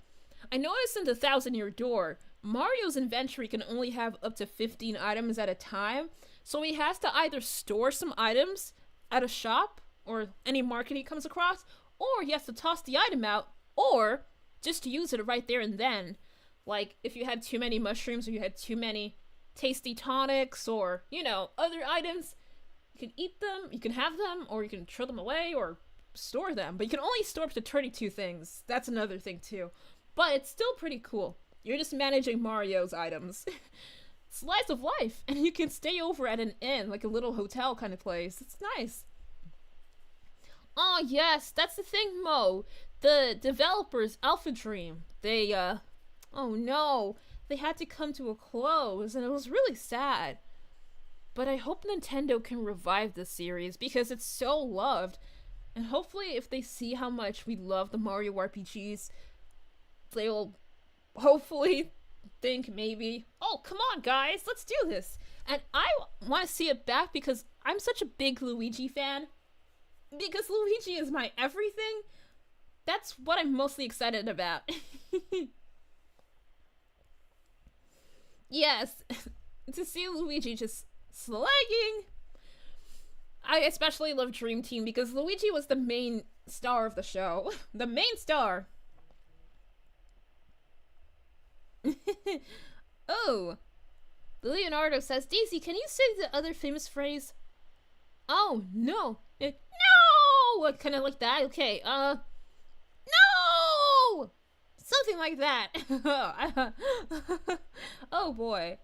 I noticed in the Thousand Year Door, Mario's inventory can only have up to 15 items at a time, so he has to either store some items at a shop, or any market he comes across, or he has to toss the item out, or just use it right there and then. Like, if you had too many mushrooms, or you had too many tasty tonics, or, you know, other items, you can eat them, you can have them, or you can throw them away, or store them. But you can only store up to 32 things. That's another thing, too. But it's still pretty cool. You're just managing Mario's items. Slice of life, and you can stay over at an inn, like a little hotel kind of place. It's nice. Oh yes, that's the thing, Mo. The developers, Alpha Dream, they, oh no, they had to come to a close, and it was really sad. But I hope Nintendo can revive this series, because it's so loved. And hopefully, if they see how much we love the Mario RPGs, they'll hopefully think maybe, oh, come on, guys, let's do this. And I want to see it back because I'm such a big Luigi fan. Because Luigi is my everything. That's what I'm mostly excited about. Yes, to see Luigi just slagging. I especially love Dream Team because Luigi was the main star of the show. The main star. Oh, Leonardo says, Daisy, can you say the other famous phrase? Oh, no. No! Kind of like that? Okay, no! Something like that. Oh, boy.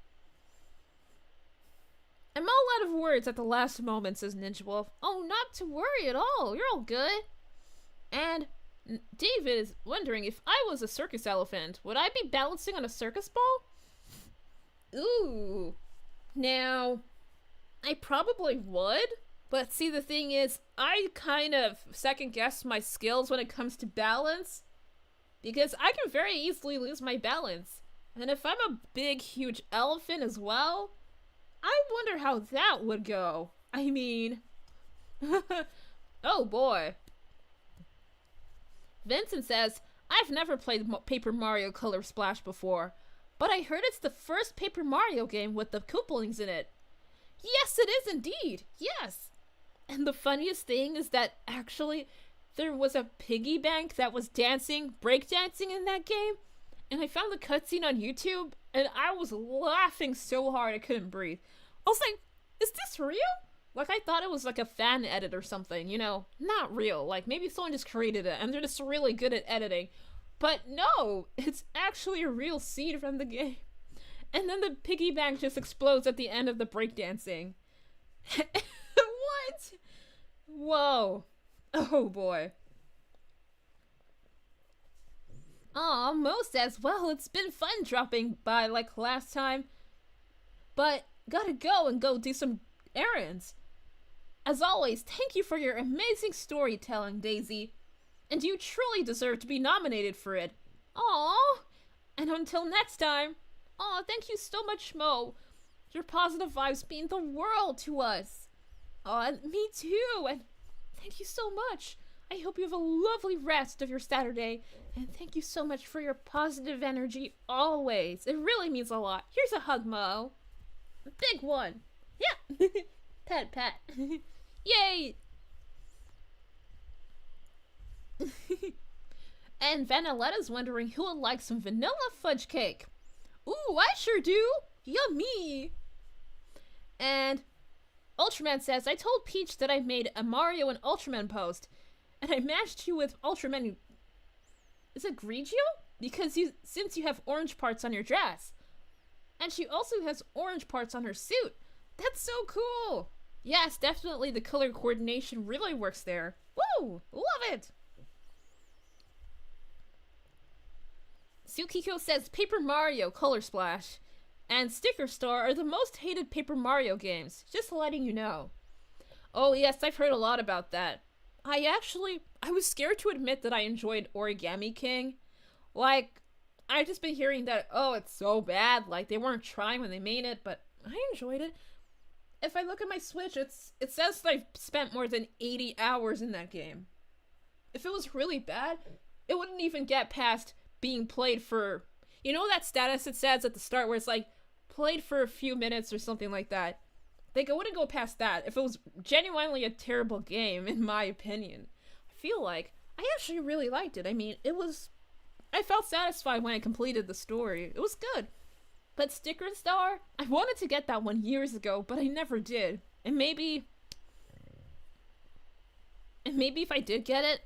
I'm all out of words at the last moment, says Ninja Wolf. Oh, not to worry at all. You're all good. And David is wondering, if I was a circus elephant, would I be balancing on a circus ball? Ooh. Now, I probably would, but see, the thing is, I kind of second-guess my skills when it comes to balance, because I can very easily lose my balance. And if I'm a big, huge elephant as well, I wonder how that would go. I mean, oh boy. Vincent says, I've never played Paper Mario Color Splash before, but I heard it's the first Paper Mario game with the Koopalings in it. Yes, it is indeed. Yes. And the funniest thing is that actually there was a piggy bank that was dancing, breakdancing in that game. And I found the cutscene on YouTube, and I was laughing so hard I couldn't breathe. I was like, is this real? Like, I thought it was like a fan edit or something, you know? Not real. Like, maybe someone just created it, and they're just really good at editing. But no, it's actually a real scene from the game. And then the piggy bank just explodes at the end of the breakdancing. What? Whoa. Oh, boy. Aw, Mo says, well, it's been fun dropping by like last time, but gotta go and go do some errands. As always, thank you for your amazing storytelling, Daisy, and you truly deserve to be nominated for it. Aw, and until next time, aw, thank you so much, Mo. Your positive vibes mean the world to us. Aw, and me too, and thank you so much. I hope you have a lovely rest of your Saturday, and thank you so much for your positive energy always. It really means a lot. Here's a hug, Mo. A big one. Yeah. Pat, pat. Yay. And Vaniletta's wondering who would like some vanilla fudge cake. Ooh, I sure do. Yummy. And Ultraman says, I told Peach that I made a Mario and Ultraman post, and I matched you with Ultraman. Is it Grigio? Because since you have orange parts on your dress. And she also has orange parts on her suit. That's so cool! Yes, definitely the color coordination really works there. Woo! Love it! Tsukiko says Paper Mario Color Splash and Sticker Star are the most hated Paper Mario games. Just letting you know. Oh yes, I've heard a lot about that. I was scared to admit that I enjoyed Origami King. Like, I've just been hearing that, oh, it's so bad, like they weren't trying when they made it, but I enjoyed it. If I look at my Switch, it says that I've spent more than 80 hours in that game. If it was really bad, it wouldn't even get past being played for, you know that status it says at the start where it's like, played for a few minutes or something like that. Like, I wouldn't go past that if it was genuinely a terrible game, in my opinion. I feel like I actually really liked it. I mean, I felt satisfied when I completed the story. It was good. But Sticker Star, I wanted to get that one years ago, but I never did. And maybe if I did get it,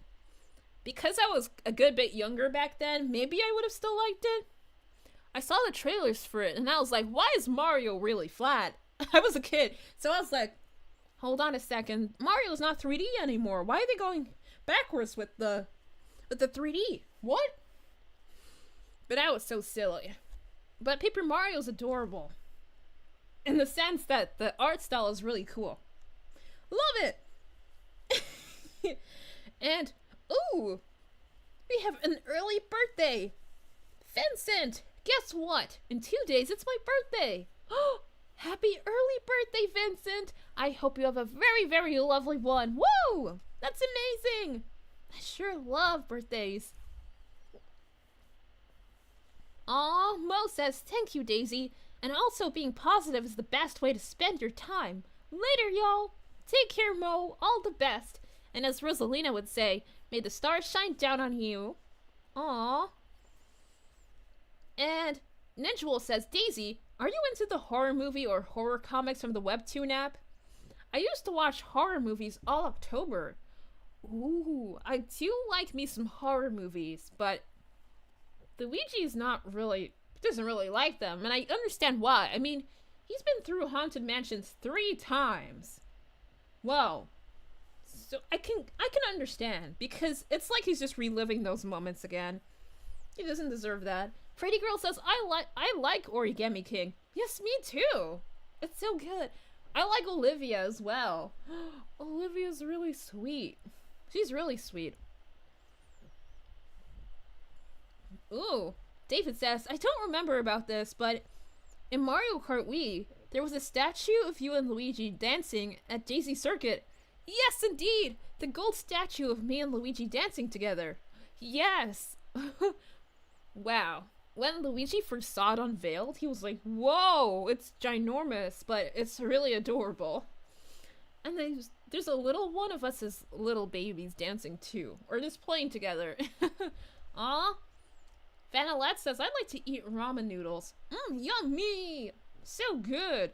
because I was a good bit younger back then, maybe I would have still liked it. I saw the trailers for it, and I was like, why is Mario really flat? I was a kid, so I was like, hold on a second, Mario's not 3D anymore. Why are they going backwards with the 3D? What? But that was so silly. But Paper Mario's adorable. In the sense that the art style is really cool. Love it! And, ooh! We have an early birthday! Vincent! Guess what? In 2 days, it's my birthday! Happy early birthday, Vincent! I hope you have a very, very lovely one. Woo! That's amazing! I sure love birthdays. Aw, Mo says, thank you, Daisy. And also being positive is the best way to spend your time. Later, y'all. Take care, Mo. All the best. And as Rosalina would say, may the stars shine down on you. Aw. And Ninjawol says, Daisy, are you into the horror movie or horror comics from the Webtoon app? I used to watch horror movies all October. Ooh, I do like me some horror movies, but Luigi doesn't really like them, and I understand why. I mean, he's been through Haunted Mansions 3 times. Whoa. So I can understand, because it's like he's just reliving those moments again. He doesn't deserve that. Pretty Girl says, I like Origami King. Yes, me too. It's so good. I like Olivia as well. Olivia's really sweet. She's really sweet. Ooh, David says, I don't remember about this, but in Mario Kart Wii, there was a statue of you and Luigi dancing at Daisy Circuit. Yes, indeed! The gold statue of me and Luigi dancing together. Yes! Wow. When Luigi first saw it unveiled, he was like, whoa, it's ginormous, but it's really adorable. And there's a little one of us as little babies dancing too, or just playing together. Aw. Vanillette says, I'd like to eat ramen noodles. Yummy! So good.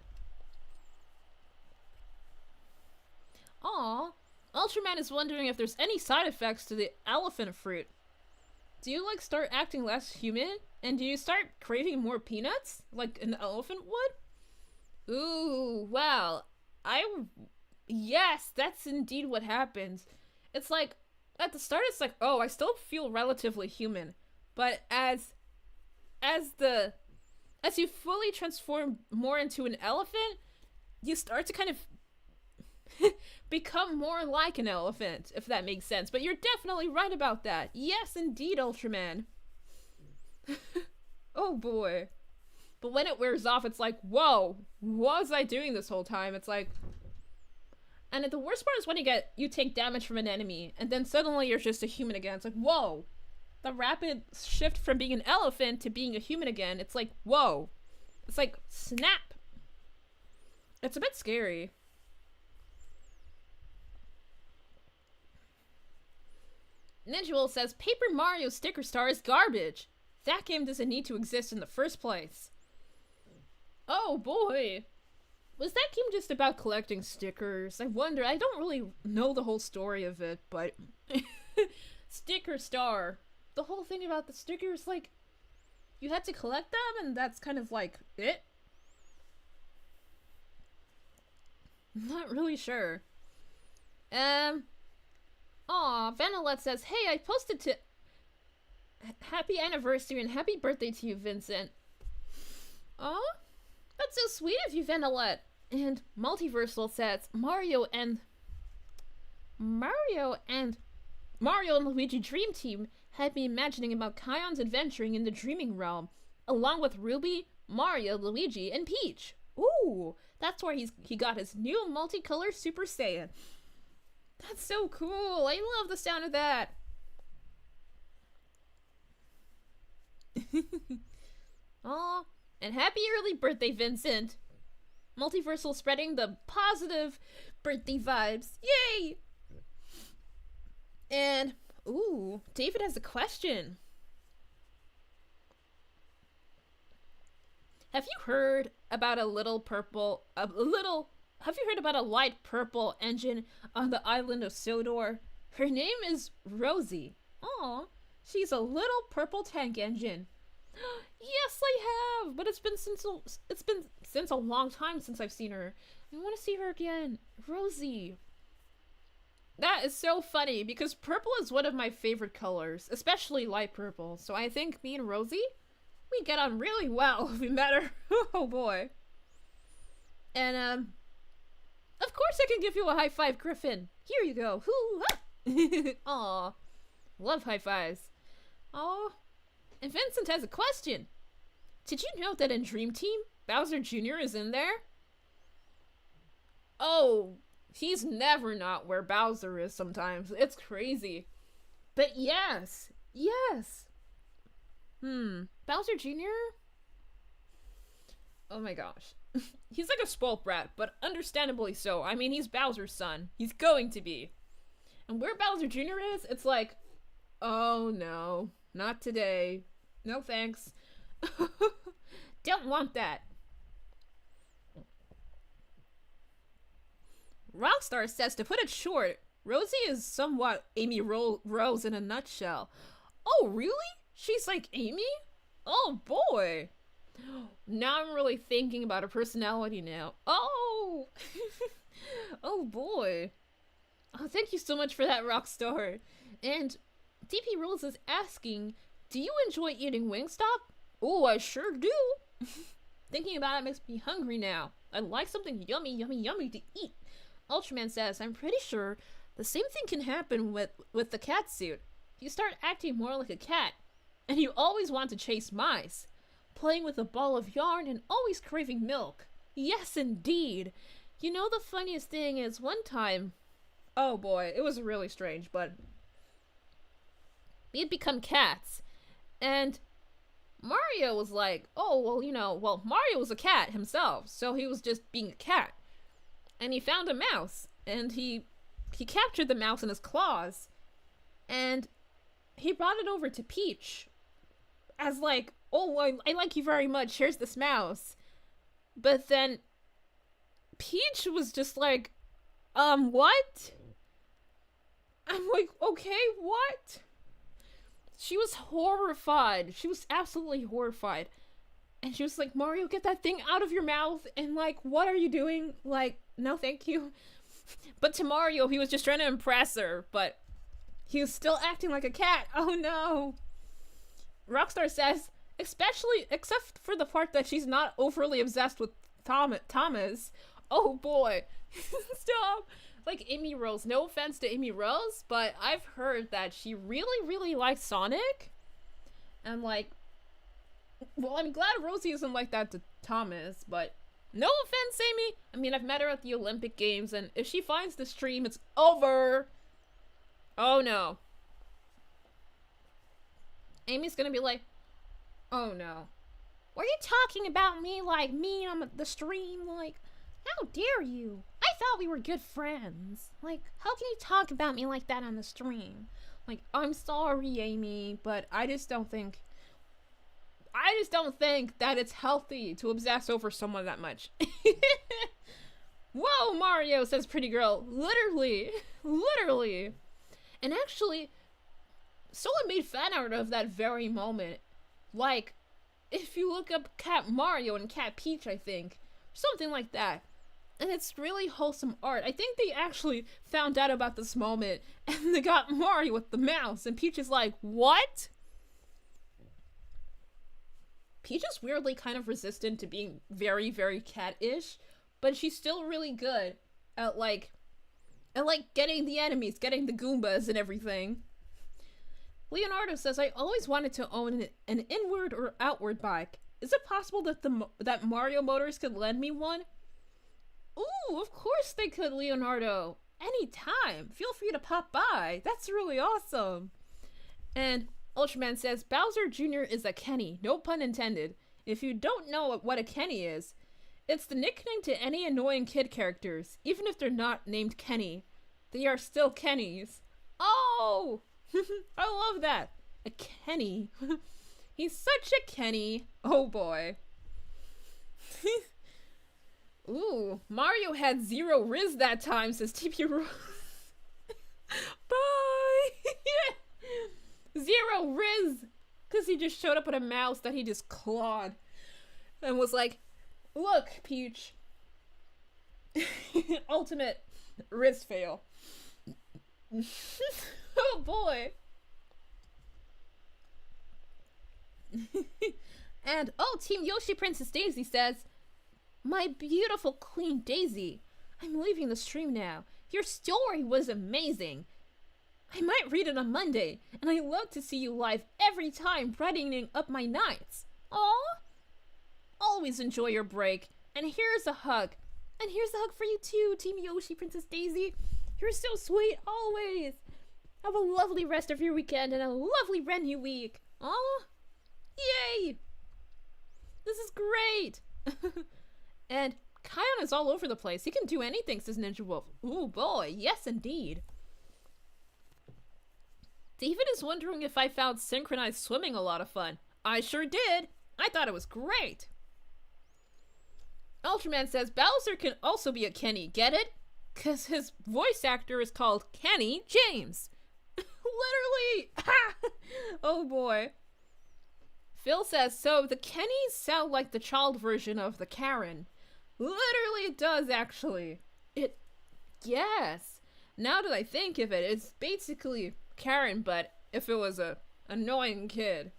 Aw. Ultraman is wondering if there's any side effects to the elephant fruit. Do you, like, start acting less human? And do you start craving more peanuts? Like an elephant would? Ooh, well, yes, that's indeed what happens. It's like, at the start it's like, oh, I still feel relatively human. But as you fully transform more into an elephant, you start to kind of become more like an elephant, if that makes sense. But you're definitely right about that. Yes, indeed, Ultraman. Oh boy. But when it wears off, it's like, whoa, what was I doing this whole time? It's like, and the worst part is when you take damage from an enemy, and then suddenly you're just a human again. It's like, whoa. The rapid shift from being an elephant to being a human again, it's like, whoa. It's like, snap. It's a bit scary. Ninjawol says, Paper Mario Sticker Star is garbage. That game doesn't need to exist in the first place. Oh boy. Was that game just about collecting stickers? I wonder. I don't really know the whole story of it, but Sticker Star. The whole thing about the stickers, like, you had to collect them, and that's kind of like it. I'm not really sure. Aw, Vanillette says, "Hey, I posted to happy anniversary and happy birthday to you, Vincent." Aw, that's so sweet of you, Vanillette. And Multiversal says, Mario and Luigi Dream Team had me imagining about Kion's adventuring in the dreaming realm, along with Ruby, Mario, Luigi, and Peach. Ooh, that's where he got his new multicolor Super Saiyan. That's so cool. I love the sound of that. Aw, and happy early birthday, Vincent. Multiversal spreading the positive birthday vibes. Yay! And, ooh, David has a question. Have you heard about a light purple engine on the island of Sodor? Her name is Rosie. Aw, she's a little purple tank engine. Yes, I have, but it's been since a long time since I've seen her. I want to see her again. Rosie. That is so funny because purple is one of my favorite colors, especially light purple. So I think me and Rosie, we get on really well if we met her. Oh boy. And of course I can give you a high five, Griffin. Here you go. Aw, love high fives. Aw. And Vincent has a question. Did you know that in Dream Team, Bowser Jr. is in there? Oh, he's never not where Bowser is sometimes. It's crazy. But yes. Bowser Jr.? Oh my gosh. He's like a spoiled brat, but understandably so. I mean, he's Bowser's son. He's going to be. And where Bowser Jr. is, it's like, oh no, not today. No thanks. Don't want that. Rockstar says, to put it short, Rosie is somewhat Amy Rose in a nutshell. Oh, really? She's like Amy? Oh boy. Now I'm really thinking about her personality now. Oh! Oh boy. Oh, thank you so much for that, Rockstar. And DP Rules is asking, do you enjoy eating Wingstop? Oh, I sure do. Thinking about it makes me hungry now. I'd like something yummy to eat. Ultraman says, I'm pretty sure the same thing can happen with the cat suit. You start acting more like a cat, and you always want to chase mice, playing with a ball of yarn and always craving milk. Yes, indeed. You know, the funniest thing is one time, oh boy, it was really strange, but we had become cats, and Mario was like, oh, well, Mario was a cat himself, so he was just being a cat. And he found a mouse, and he captured the mouse in his claws, and he brought it over to Peach as like, oh, I like you very much, here's this mouse. But then Peach was just like, what? I'm like, okay, what? She was horrified. She was absolutely horrified. And she was like, Mario, get that thing out of your mouth. And like, what are you doing? Like, no, thank you. But to Mario, he was just trying to impress her. But he was still acting like a cat. Oh no. Rockstar says, except for the part that she's not overly obsessed with Thomas. Oh boy. Stop. Like Amy Rose. No offense to Amy Rose, but I've heard that she really likes Sonic. And like, well, I'm glad Rosie isn't like that to Thomas, but no offense, Amy. I mean, I've met her at the Olympic Games, and if she finds the stream, it's over. Oh no. Amy's gonna be like, oh no. Were you talking about me like me on the stream? Like, how dare you? I thought we were good friends. Like, how can you talk about me like that on the stream? Like, I'm sorry, Amy, but I just don't think that it's healthy to obsess over someone that much. Whoa, Mario, says Pretty Girl. Literally. Literally. And actually, someone made fan art of that very moment. Like, if you look up Cat Mario and Cat Peach, I think. Something like that. And it's really wholesome art. I think they actually found out about this moment and they got Mario with the mouse and Peach is like, what? Peach is weirdly kind of resistant to being very, very cat-ish, but she's still really good at like getting the enemies, getting the Goombas and everything. Leonardo says, I always wanted to own an inward or outward bike. Is it possible that that Mario Motors could lend me one? Ooh, of course they could, Leonardo. Anytime. Feel free to pop by. That's really awesome. And Ultraman says, Bowser Jr. is a Kenny. No pun intended. If you don't know what a Kenny is, it's the nickname to any annoying kid characters. Even if they're not named Kenny, they are still Kennys. Oh! I love that. A Kenny. He's such a Kenny. Oh boy. Ooh, Mario had 0 Riz that time, says TP Rose. Bye! 0 Riz! Because he just showed up with a mouse that he just clawed. And was like, look, Peach. Ultimate Riz fail. Oh boy. And, oh, Team Yoshi Princess Daisy says, my beautiful Queen Daisy, I'm leaving the stream now. Your story was amazing. I might read it on Monday, and I love to see you live every time, brightening up my nights. Aw. Always enjoy your break, and here's a hug. And here's a hug for you too, Team Yoshi Princess Daisy. You're so sweet, always. Have a lovely rest of your weekend and a lovely brand new week. Aw. Yay. This is great. And Kion is all over the place. He can do anything, says Ninja Wolf. Ooh, boy. Yes, indeed. David is wondering if I found synchronized swimming a lot of fun. I sure did. I thought it was great. Ultraman says Bowser can also be a Kenny. Get it? Because his voice actor is called Kenny James. Literally. Oh, boy. Phil says, so the Kennys sound like the child version of the Karen. Literally, it does, actually. Yes. Now that I think of it, it's basically Karen, but if it was a annoying kid.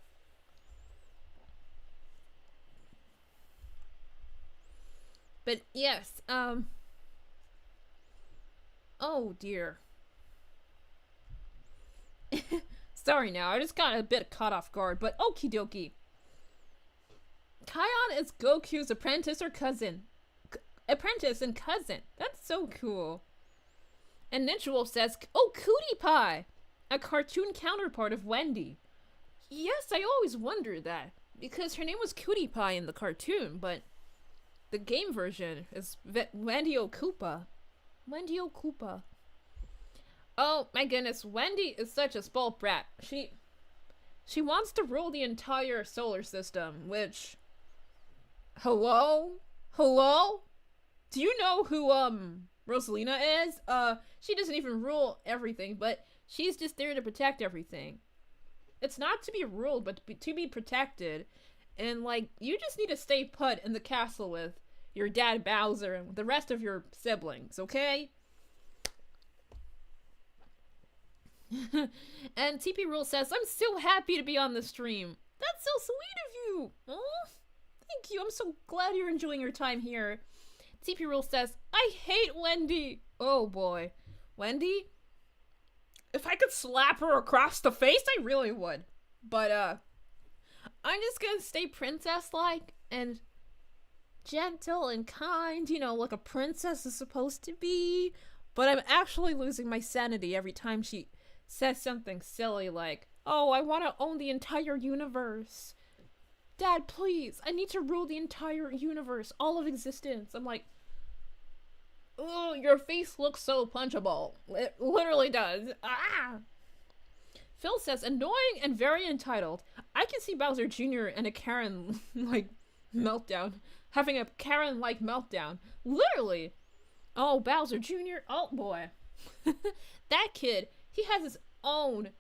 But yes, oh dear. Sorry now, I just got a bit caught off guard, but okie dokie. Kion is Goku's apprentice or cousin. Apprentice and cousin. That's so cool. And Ninja Wolf says, oh, Cootie Pie! A cartoon counterpart of Wendy. Yes, I always wondered that, because her name was Cootie Pie in the cartoon, but the game version is Wendy O'Koopa. Wendy O'Koopa. Oh my goodness, Wendy is such a spoiled brat. She wants to rule the entire solar system, which... Hello? Hello? Do you know who, Rosalina is? She doesn't even rule everything, but she's just there to protect everything. It's not to be ruled, but to be protected. And, like, you just need to stay put in the castle with your dad Bowser and the rest of your siblings, okay? And TP Rule says, I'm so happy to be on the stream. That's so sweet of you. Oh, thank you. I'm so glad you're enjoying your time here. TP Rule says, I hate Wendy. Oh boy. Wendy? If I could slap her across the face, I really would. But, I'm just gonna stay princess-like and gentle and kind, you know, like a princess is supposed to be. But I'm actually losing my sanity every time she says something silly like, oh, I want to own the entire universe. Dad, please, I need to rule the entire universe, all of existence. I'm like, oh, your face looks so punchable. It literally does. Ah! Phil says, annoying and very entitled. I can see Bowser Jr. and a Karen, like, meltdown. Having a Karen-like meltdown. Literally. Oh, Bowser Jr.? Oh, boy. That kid, he has his own.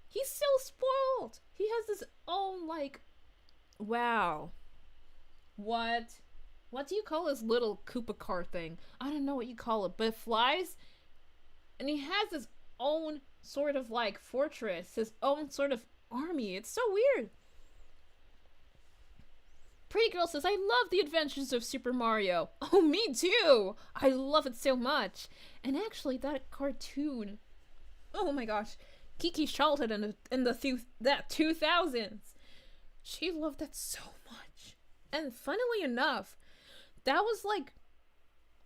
He's so spoiled. He has his own, like, wow. What? What do you call his little Koopa car thing? I don't know what you call it, but it flies. And he has his own sort of, like, fortress. His own sort of army. It's so weird. Pretty Girl says, I love the adventures of Super Mario. Oh, me too. I love it so much. And actually, that cartoon. Oh my gosh. Geeky's childhood in the 2000s. She loved that so much. And funnily enough, that was like,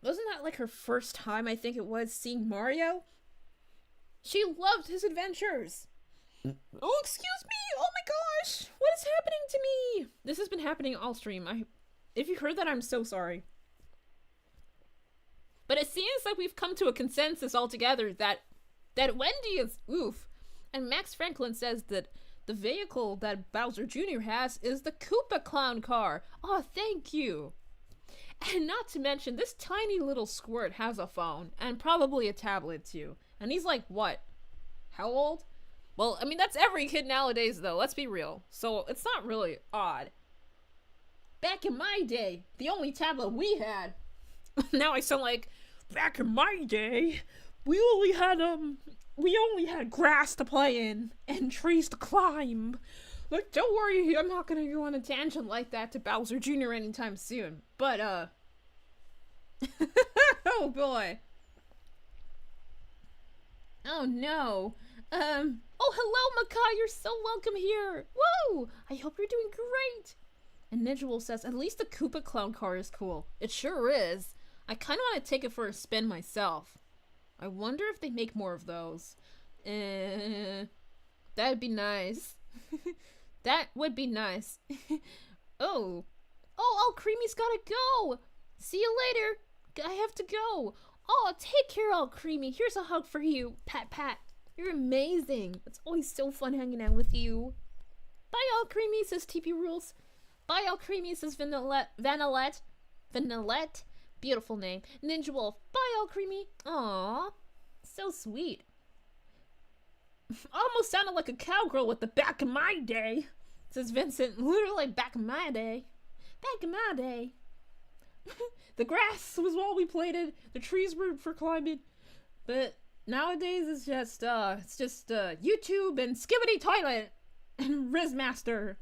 wasn't that like her first time, I think it was, seeing Mario? She loved his adventures. Oh, excuse me! Oh my gosh! What is happening to me? This has been happening all stream. If you heard that, I'm so sorry. But it seems like we've come to a consensus altogether that Wendy is oof. And Max Franklin says that the vehicle that Bowser Jr. has is the Koopa Clown car. Oh, thank you. And not to mention, this tiny little squirt has a phone and probably a tablet too. And he's like, what? How old? Well, I mean, that's every kid nowadays, though. Let's be real. So it's not really odd. Back in my day, the only tablet we had. Now I sound like, back in my day, we only had grass to play in and trees to climb. Like, don't worry, I'm not gonna go on a tangent like that to Bowser Jr. anytime soon. But, oh boy. Oh no. Oh, hello, Makai, you're so welcome here. Whoa, I hope you're doing great. And Ninja says, at least the Koopa Clown car is cool. It sure is. I kind of want to take it for a spin myself. I wonder if they make more of those. That'd be nice. That would be nice. Oh, all Creamy's gotta go. See you later. I have to go. Oh, take care, All Creamy. Here's a hug for you. Pat, pat. You're amazing. It's always so fun hanging out with you. Bye, All Creamy, says TP Rules. Bye, All Creamy, says Vanillette. Vanillette? Beautiful name. Ninja Wolf. Bye, All Creamy. Aww. So sweet. Almost sounded like a cowgirl with the back in my day, says Vincent. Literally back in my day. Back in my day. The grass was all we played in. The trees were for climbing. But nowadays it's just YouTube and Skibbity Toilet and Rizmaster.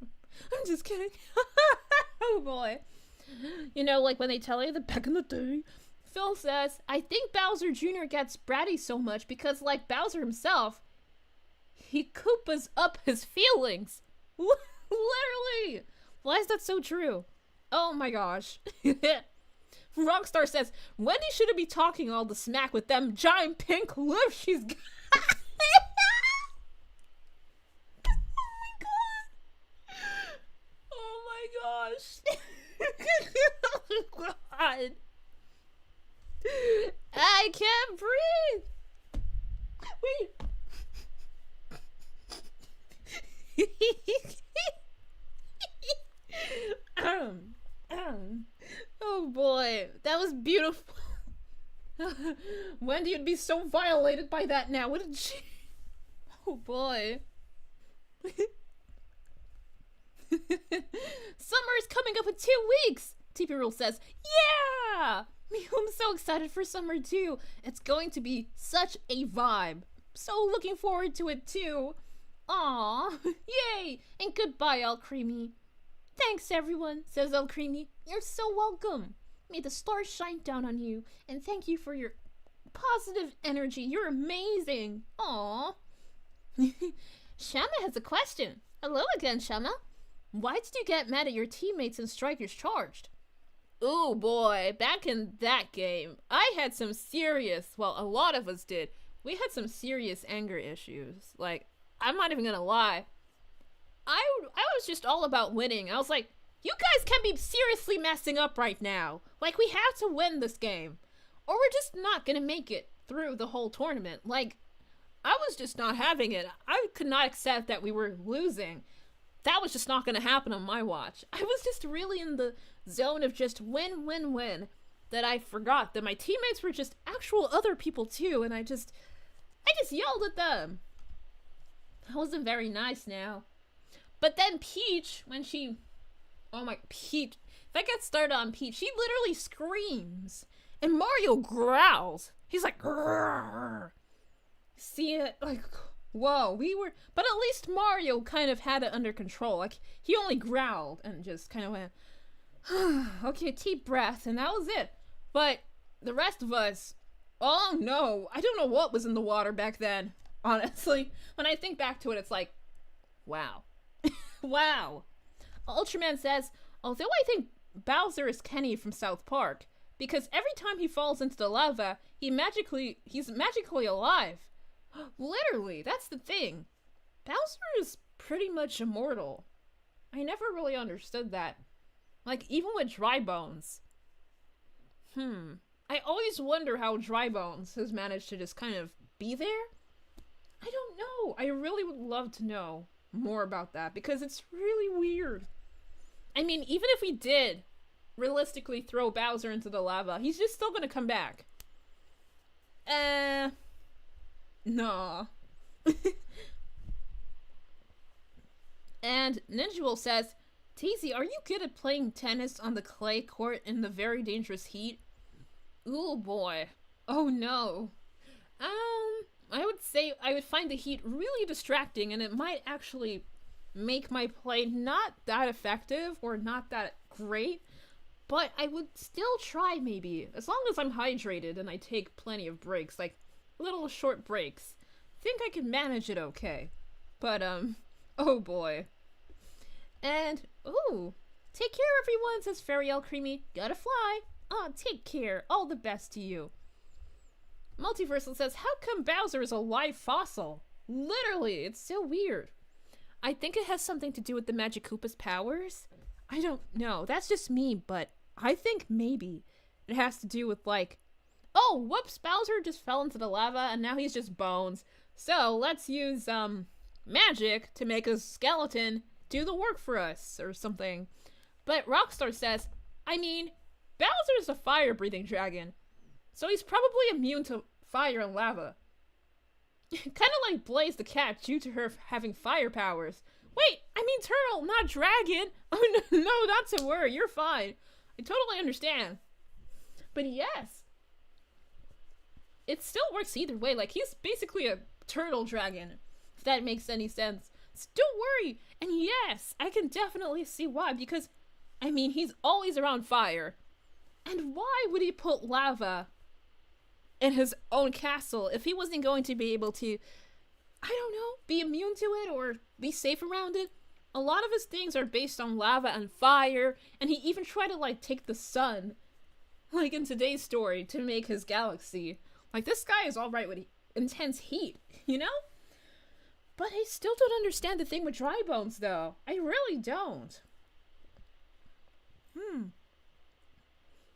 I'm just kidding. Oh boy. You know, like when they tell you that back in the day. Phil says, I think Bowser Jr. gets bratty so much because, like Bowser himself, he Koopas up his feelings. Literally. Why is that so true? Oh my gosh. Rockstar says, Wendy shouldn't be talking all the smack with them giant pink lips she's got. Oh my gosh. Oh god. I can't breathe. Wait. Oh boy, that was beautiful. Wendy would be so violated by that now, wouldn't she? Oh boy. Summer is coming up in 2 weeks, TP Rule says. Yeah! I'm so excited for summer too. It's going to be such a vibe. So looking forward to it too. Aww, yay! And goodbye, El Creamy. Thanks, everyone, says El Creamy. You're so welcome. May the stars shine down on you, and thank you for your positive energy. You're amazing. Aww. Shama has a question. Hello again, Shama. Why did you get mad at your teammates in Strikers Charged? Oh boy, back in that game, I had some serious, well, a lot of us did. We had some serious anger issues. Like, I'm not even gonna lie. I was just all about winning. I was like, you guys can be seriously messing up right now. Like, we have to win this game, or we're just not gonna make it through the whole tournament. Like, I was just not having it. I could not accept that we were losing. That was just not gonna happen on my watch. I was just really in the zone of just win, win, win. that I forgot that my teammates were just actual other people too, and I just yelled at them. That wasn't very nice now. But then Peach, when she... Oh my... Peach... If I get started on Peach, she literally screams. And Mario growls. He's like... Grrr. See it? Like... Whoa, we were... But at least Mario kind of had it under control. Like, he only growled and just kind of went... Okay, deep breath, and that was it. But the rest of us... Oh no, I don't know what was in the water back then. Honestly, when I think back to it, it's like... Wow. Wow. Ultraman says, although I think Bowser is Kenny from South Park, because every time he falls into the lava, he's magically alive. Literally, that's the thing. Bowser is pretty much immortal. I never really understood that. Like, even with Dry Bones. I always wonder how Dry Bones has managed to just kind of be there. I don't know. I really would love to know more about that, because it's really weird. I mean, even if we did realistically throw Bowser into the lava, he's just still gonna come back. Nah. And Ninjawol says, Daisy, are you good at playing tennis on the clay court in the very dangerous heat? Ooh boy. Oh no. I would say I would find the heat really distracting, and it might actually make my play not that effective or not that great, but I would still try maybe, as long as I'm hydrated and I take plenty of breaks, like little short breaks. Think I can manage it okay. But, oh boy. And, ooh, take care everyone, says Fairyell Creamy. Gotta fly. Oh, take care. All the best to you. Multiversal says, how come Bowser is a live fossil? Literally, it's so weird. I think it has something to do with the Magic Koopa's powers. I don't know. That's just me, but I think maybe it has to do with, like, oh, whoops, Bowser just fell into the lava and now he's just bones. So let's use, magic to make a skeleton do the work for us or something. But Rockstar says, I mean, Bowser's a fire-breathing dragon, so he's probably immune to fire and lava. Kind of like Blaze the cat due to her having fire powers. Wait, I mean turtle, not dragon. Oh no, not to worry, you're fine. I totally understand. But yes, it still works either way. Like, he's basically a turtle dragon, if that makes any sense. So don't worry. And yes, I can definitely see why, because, I mean, he's always around fire. And why would he put lava in his own castle if he wasn't going to be able to, I don't know, be immune to it or be safe around it? A lot of his things are based on lava and fire, and he even tried to, like, take the sun, like in today's story, to make his galaxy. Like, this guy is alright with intense heat, you know? But I still don't understand the thing with Dry Bones, though. I really don't.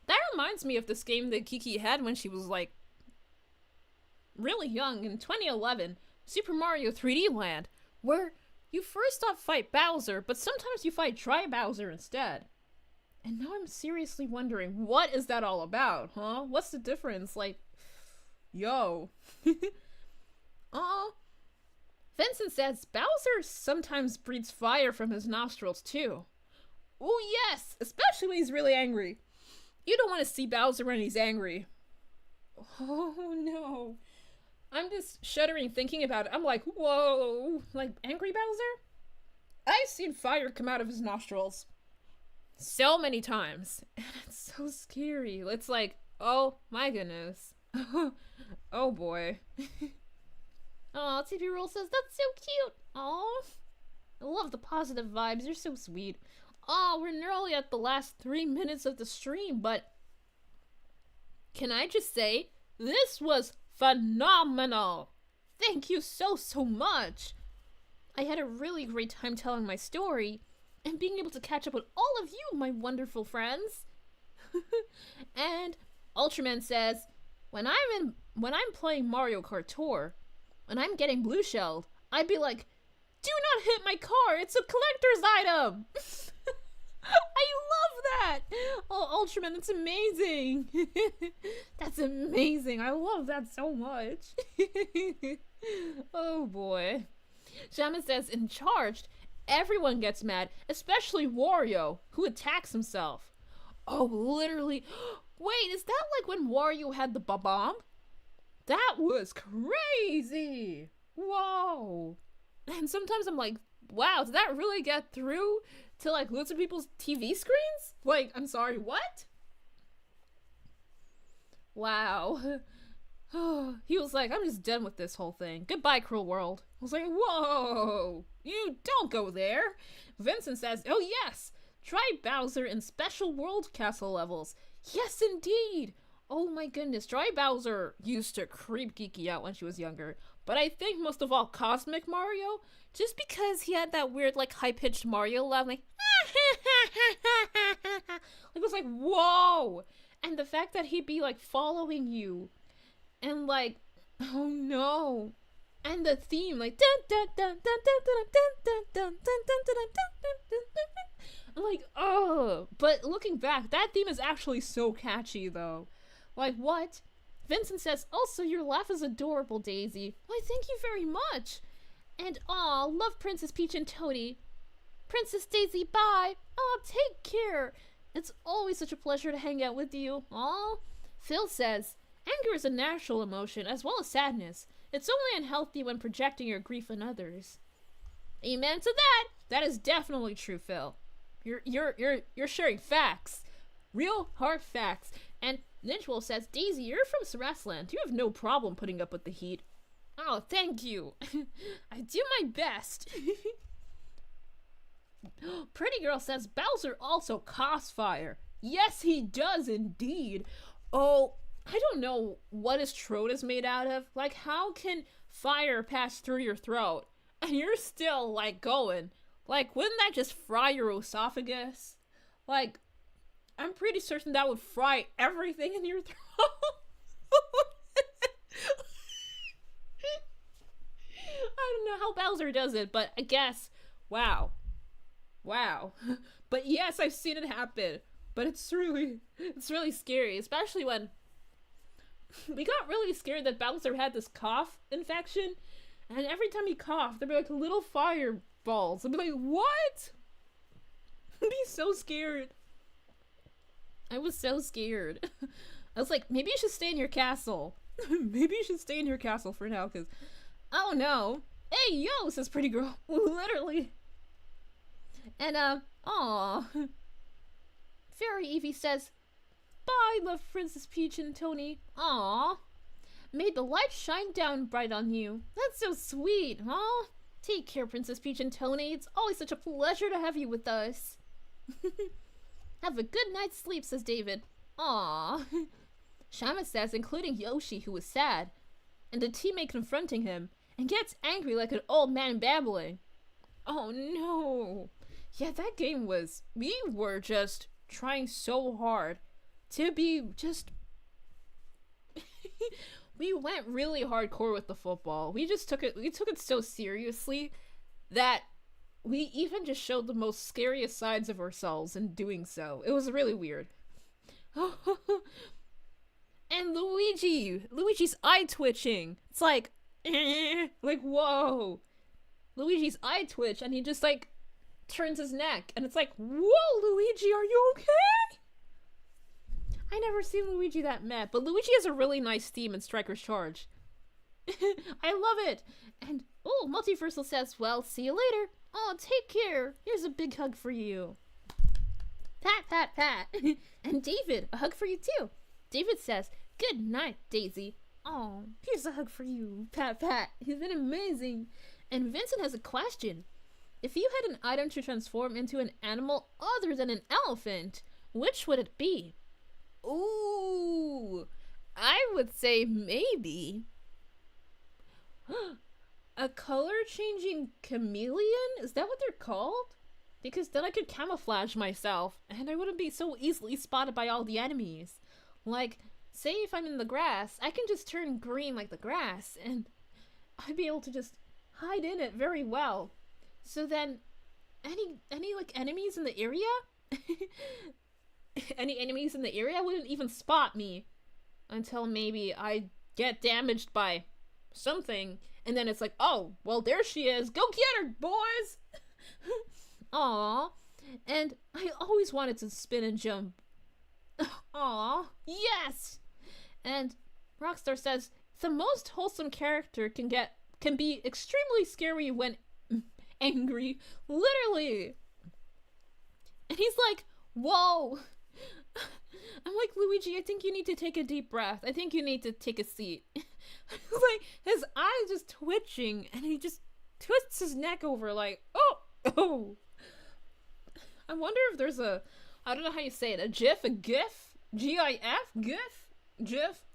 That reminds me of this game that Geeky had when she was, like, really young in 2011, Super Mario 3D Land, where you first off fight Bowser, but sometimes you fight Dry Bowser instead. And now I'm seriously wondering, what is that all about, huh? What's the difference? Like, yo. Vincent says, Bowser sometimes breathes fire from his nostrils, too. Oh, yes! Especially when he's really angry. You don't want to see Bowser when he's angry. Oh, no. I'm just shuddering thinking about it. I'm like, whoa. Like, angry Bowser? I've seen fire come out of his nostrils so many times. And it's so scary. It's like, oh, my goodness. Oh, boy. Oh, TP Rule says, that's so cute. Oh, I love the positive vibes. You're so sweet. Oh, we're nearly at the last 3 minutes of the stream, but can I just say, this was phenomenal. Thank you so much. I had a really great time telling my story and being able to catch up with all of you, my wonderful friends. And Ultraman says, when I'm playing Mario Kart Tour, when I'm getting blue shelled, I'd be like, do not hit my car, it's a collector's item. I love that? Oh, Ultraman, that's amazing. That's amazing. I love that so much. Oh boy. Shaman says, in Charged, everyone gets mad, especially Wario, who attacks himself. Oh, literally. Wait, is that like when Wario had the bomb? That was crazy. Whoa. And sometimes I'm like, wow, did that really get through to like lots of people's TV screens? Like, I'm sorry, what? Wow. He was like, I'm just done with this whole thing. Goodbye, cruel world. I was like, whoa, you don't go there. Vincent says, oh yes, try Bowser in special world castle levels. Yes, indeed. Oh my goodness, Dry Bowser used to creep Geeky out when she was younger. But I think most of all Cosmic Mario, just because he had that weird like high-pitched Mario laugh, like it was like, whoa. And the fact that he'd be like following you and like, oh no. And the theme, like dun dun dun dun dun dun dun dun dun dun dun dun. I'm like, oh. But looking back, that theme is actually so catchy though. Like, what? Vincent says, also your laugh is adorable, Daisy. Why, thank you very much. And aw, love Princess Peach and Toadie. Princess Daisy, bye. Aw, take care. It's always such a pleasure to hang out with you. Aw. Phil says, anger is a natural emotion as well as sadness. It's only unhealthy when projecting your grief on others. Amen to that. That is definitely true, Phil. You're sharing facts. Real hard facts. And Ninjwolf says, Daisy, you're from Sarasland. You have no problem putting up with the heat. Oh, thank you. I do my best. Pretty Girl says, Bowser also coughs fire. Yes, he does indeed. Oh, I don't know what his throat is made out of. Like, how can fire pass through your throat and you're still, like, going? Like, wouldn't that just fry your esophagus? Like, I'm pretty certain that would fry everything in your throat. I don't know how Bowser does it, but I guess, wow. But yes, I've seen it happen. But it's really scary, especially when we got really scared that Bowser had this cough infection, and every time he coughed, there'd be like little fireballs. I'd be like, what? I'd be so scared. I was so scared. I was like, maybe you should stay in your castle. Maybe you should stay in your castle for now, because, oh no. Hey, yo, says Pretty Girl. Literally. And, aw. Fairy Evie says, bye, love Princess Peach and Tony. Aw. May the light shine down bright on you. That's so sweet, huh? Take care, Princess Peach and Tony. It's always such a pleasure to have you with us. Have a good night's sleep, says David. Aww. Shama says, including Yoshi, who was sad, and a teammate confronting him, and gets angry like an old man babbling. Oh no. Yeah, that game was... We were just trying so hard to be just... We went really hardcore with the football. We took it so seriously that we even just showed the most scariest sides of ourselves in doing so. It was really weird. And Luigi's eye twitching. It's like, like, whoa. Luigi's eye twitch, and he just like turns his neck, and it's like, whoa, Luigi, are you okay? I never seen Luigi that mad, but Luigi has a really nice theme in Striker's Charge. I love it. And, oh, Multiversal says, well, see you later. Oh, take care. Here's a big hug for you. Pat, pat, pat. And David, a hug for you too. David says, good night, Daisy. Oh, here's a hug for you. Pat, pat. He's been amazing. And Vincent has a question. If you had an item to transform into an animal other than an elephant, which would it be? Ooh, I would say maybe a color-changing chameleon? Is that what they're called? Because then I could camouflage myself, and I wouldn't be so easily spotted by all the enemies. Like, say if I'm in the grass, I can just turn green like the grass, and I'd be able to just hide in it very well. So then, any like enemies in the area, any enemies in the area wouldn't even spot me until maybe I get damaged by something, and then it's like, oh, well, there she is. Go get her, boys! Aww. And I always wanted to spin and jump. Aww. Yes! And Rockstar says, the most wholesome character can be extremely scary when angry. Literally. And he's like, whoa. I'm like, Luigi, I think you need to take a deep breath. I think you need to take a seat. Like, his eyes just twitching, and he just twists his neck over like, oh. I wonder if there's I don't know how you say it, a GIF, GIF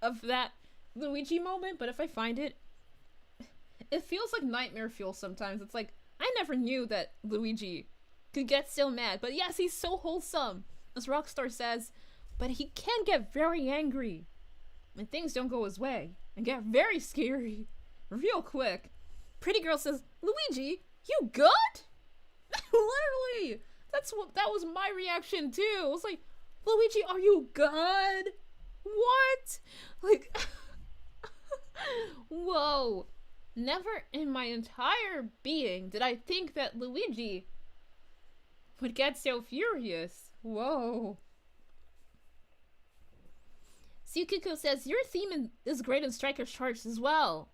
of that Luigi moment, but if I find it, it feels like nightmare fuel sometimes. It's like, I never knew that Luigi could get so mad, but yes, he's so wholesome, as Rockstar says, but he can get very angry when things don't go his way, and get very scary, real quick. Pretty Girl says, Luigi, you good? Literally, that was my reaction too. I was like, Luigi, are you good? What? Like, whoa. Never in my entire being did I think that Luigi would get so furious. Whoa. Sukiko says, your theme is great in Striker's Charge as well.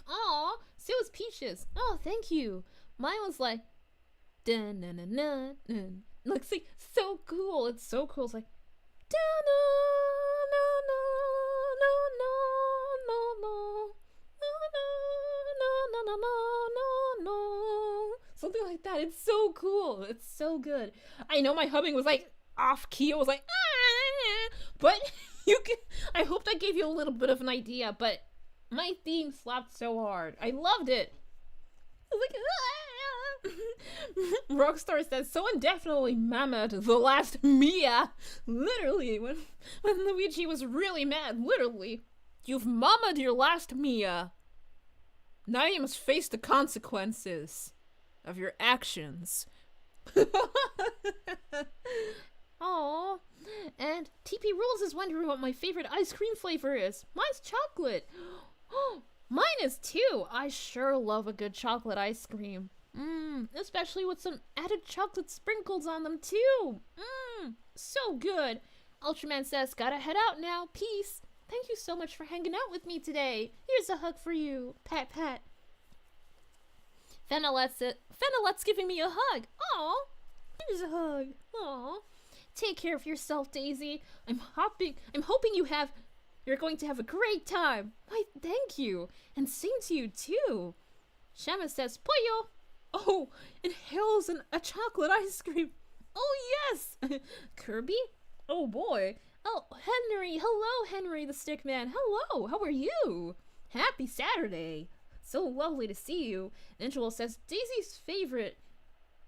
Aw, so is Peach's. Oh, thank you. Mine was like, dun na na na na. Like, see, so cool. It's so cool. It's like, dun na na na na na na na na na. Something like that. It's so cool. It's so good. I know my humming was like off key. It was like, but I hope that gave you a little bit of an idea, but my theme slapped so hard. I loved it. I was like, Rockstar says, someone definitely mammoed the last Mia. Literally, when Luigi was really mad, literally, you've mammoed your last Mia. Now you must face the consequences of your actions. Aww. And TP Rules is wondering what my favorite ice cream flavor is. Mine's chocolate. Mine is too. I sure love a good chocolate ice cream. Especially with some added chocolate sprinkles on them too. So good. Ultraman says, gotta head out now. Peace. Thank you so much for hanging out with me today. Here's a hug for you. Pat, pat. Fennelet's giving me a hug. Aw. Here's a hug. Aw. Take care of yourself, Daisy. I'm hoping you're going to have a great time. Why, thank you. And same to you too. Shama says, Pollo. Oh, inhales a chocolate ice cream. Oh, yes. Kirby? Oh, boy. Oh, Henry. Hello, Henry the Stickman. Hello. How are you? Happy Saturday. So lovely to see you. Angelo says, Daisy's favorite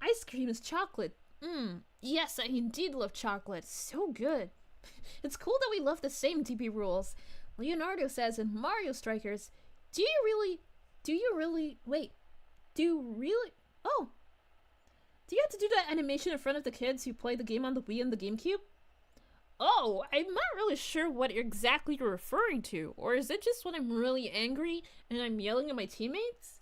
ice cream is chocolate. Yes, I indeed love chocolate. So good. It's cool that we love the same DP rules. Leonardo says in Mario Strikers, do you really, oh, do you have to do that animation in front of the kids who play the game on the Wii and the GameCube? Oh, I'm not really sure what exactly you're referring to. Or is it just when I'm really angry and I'm yelling at my teammates?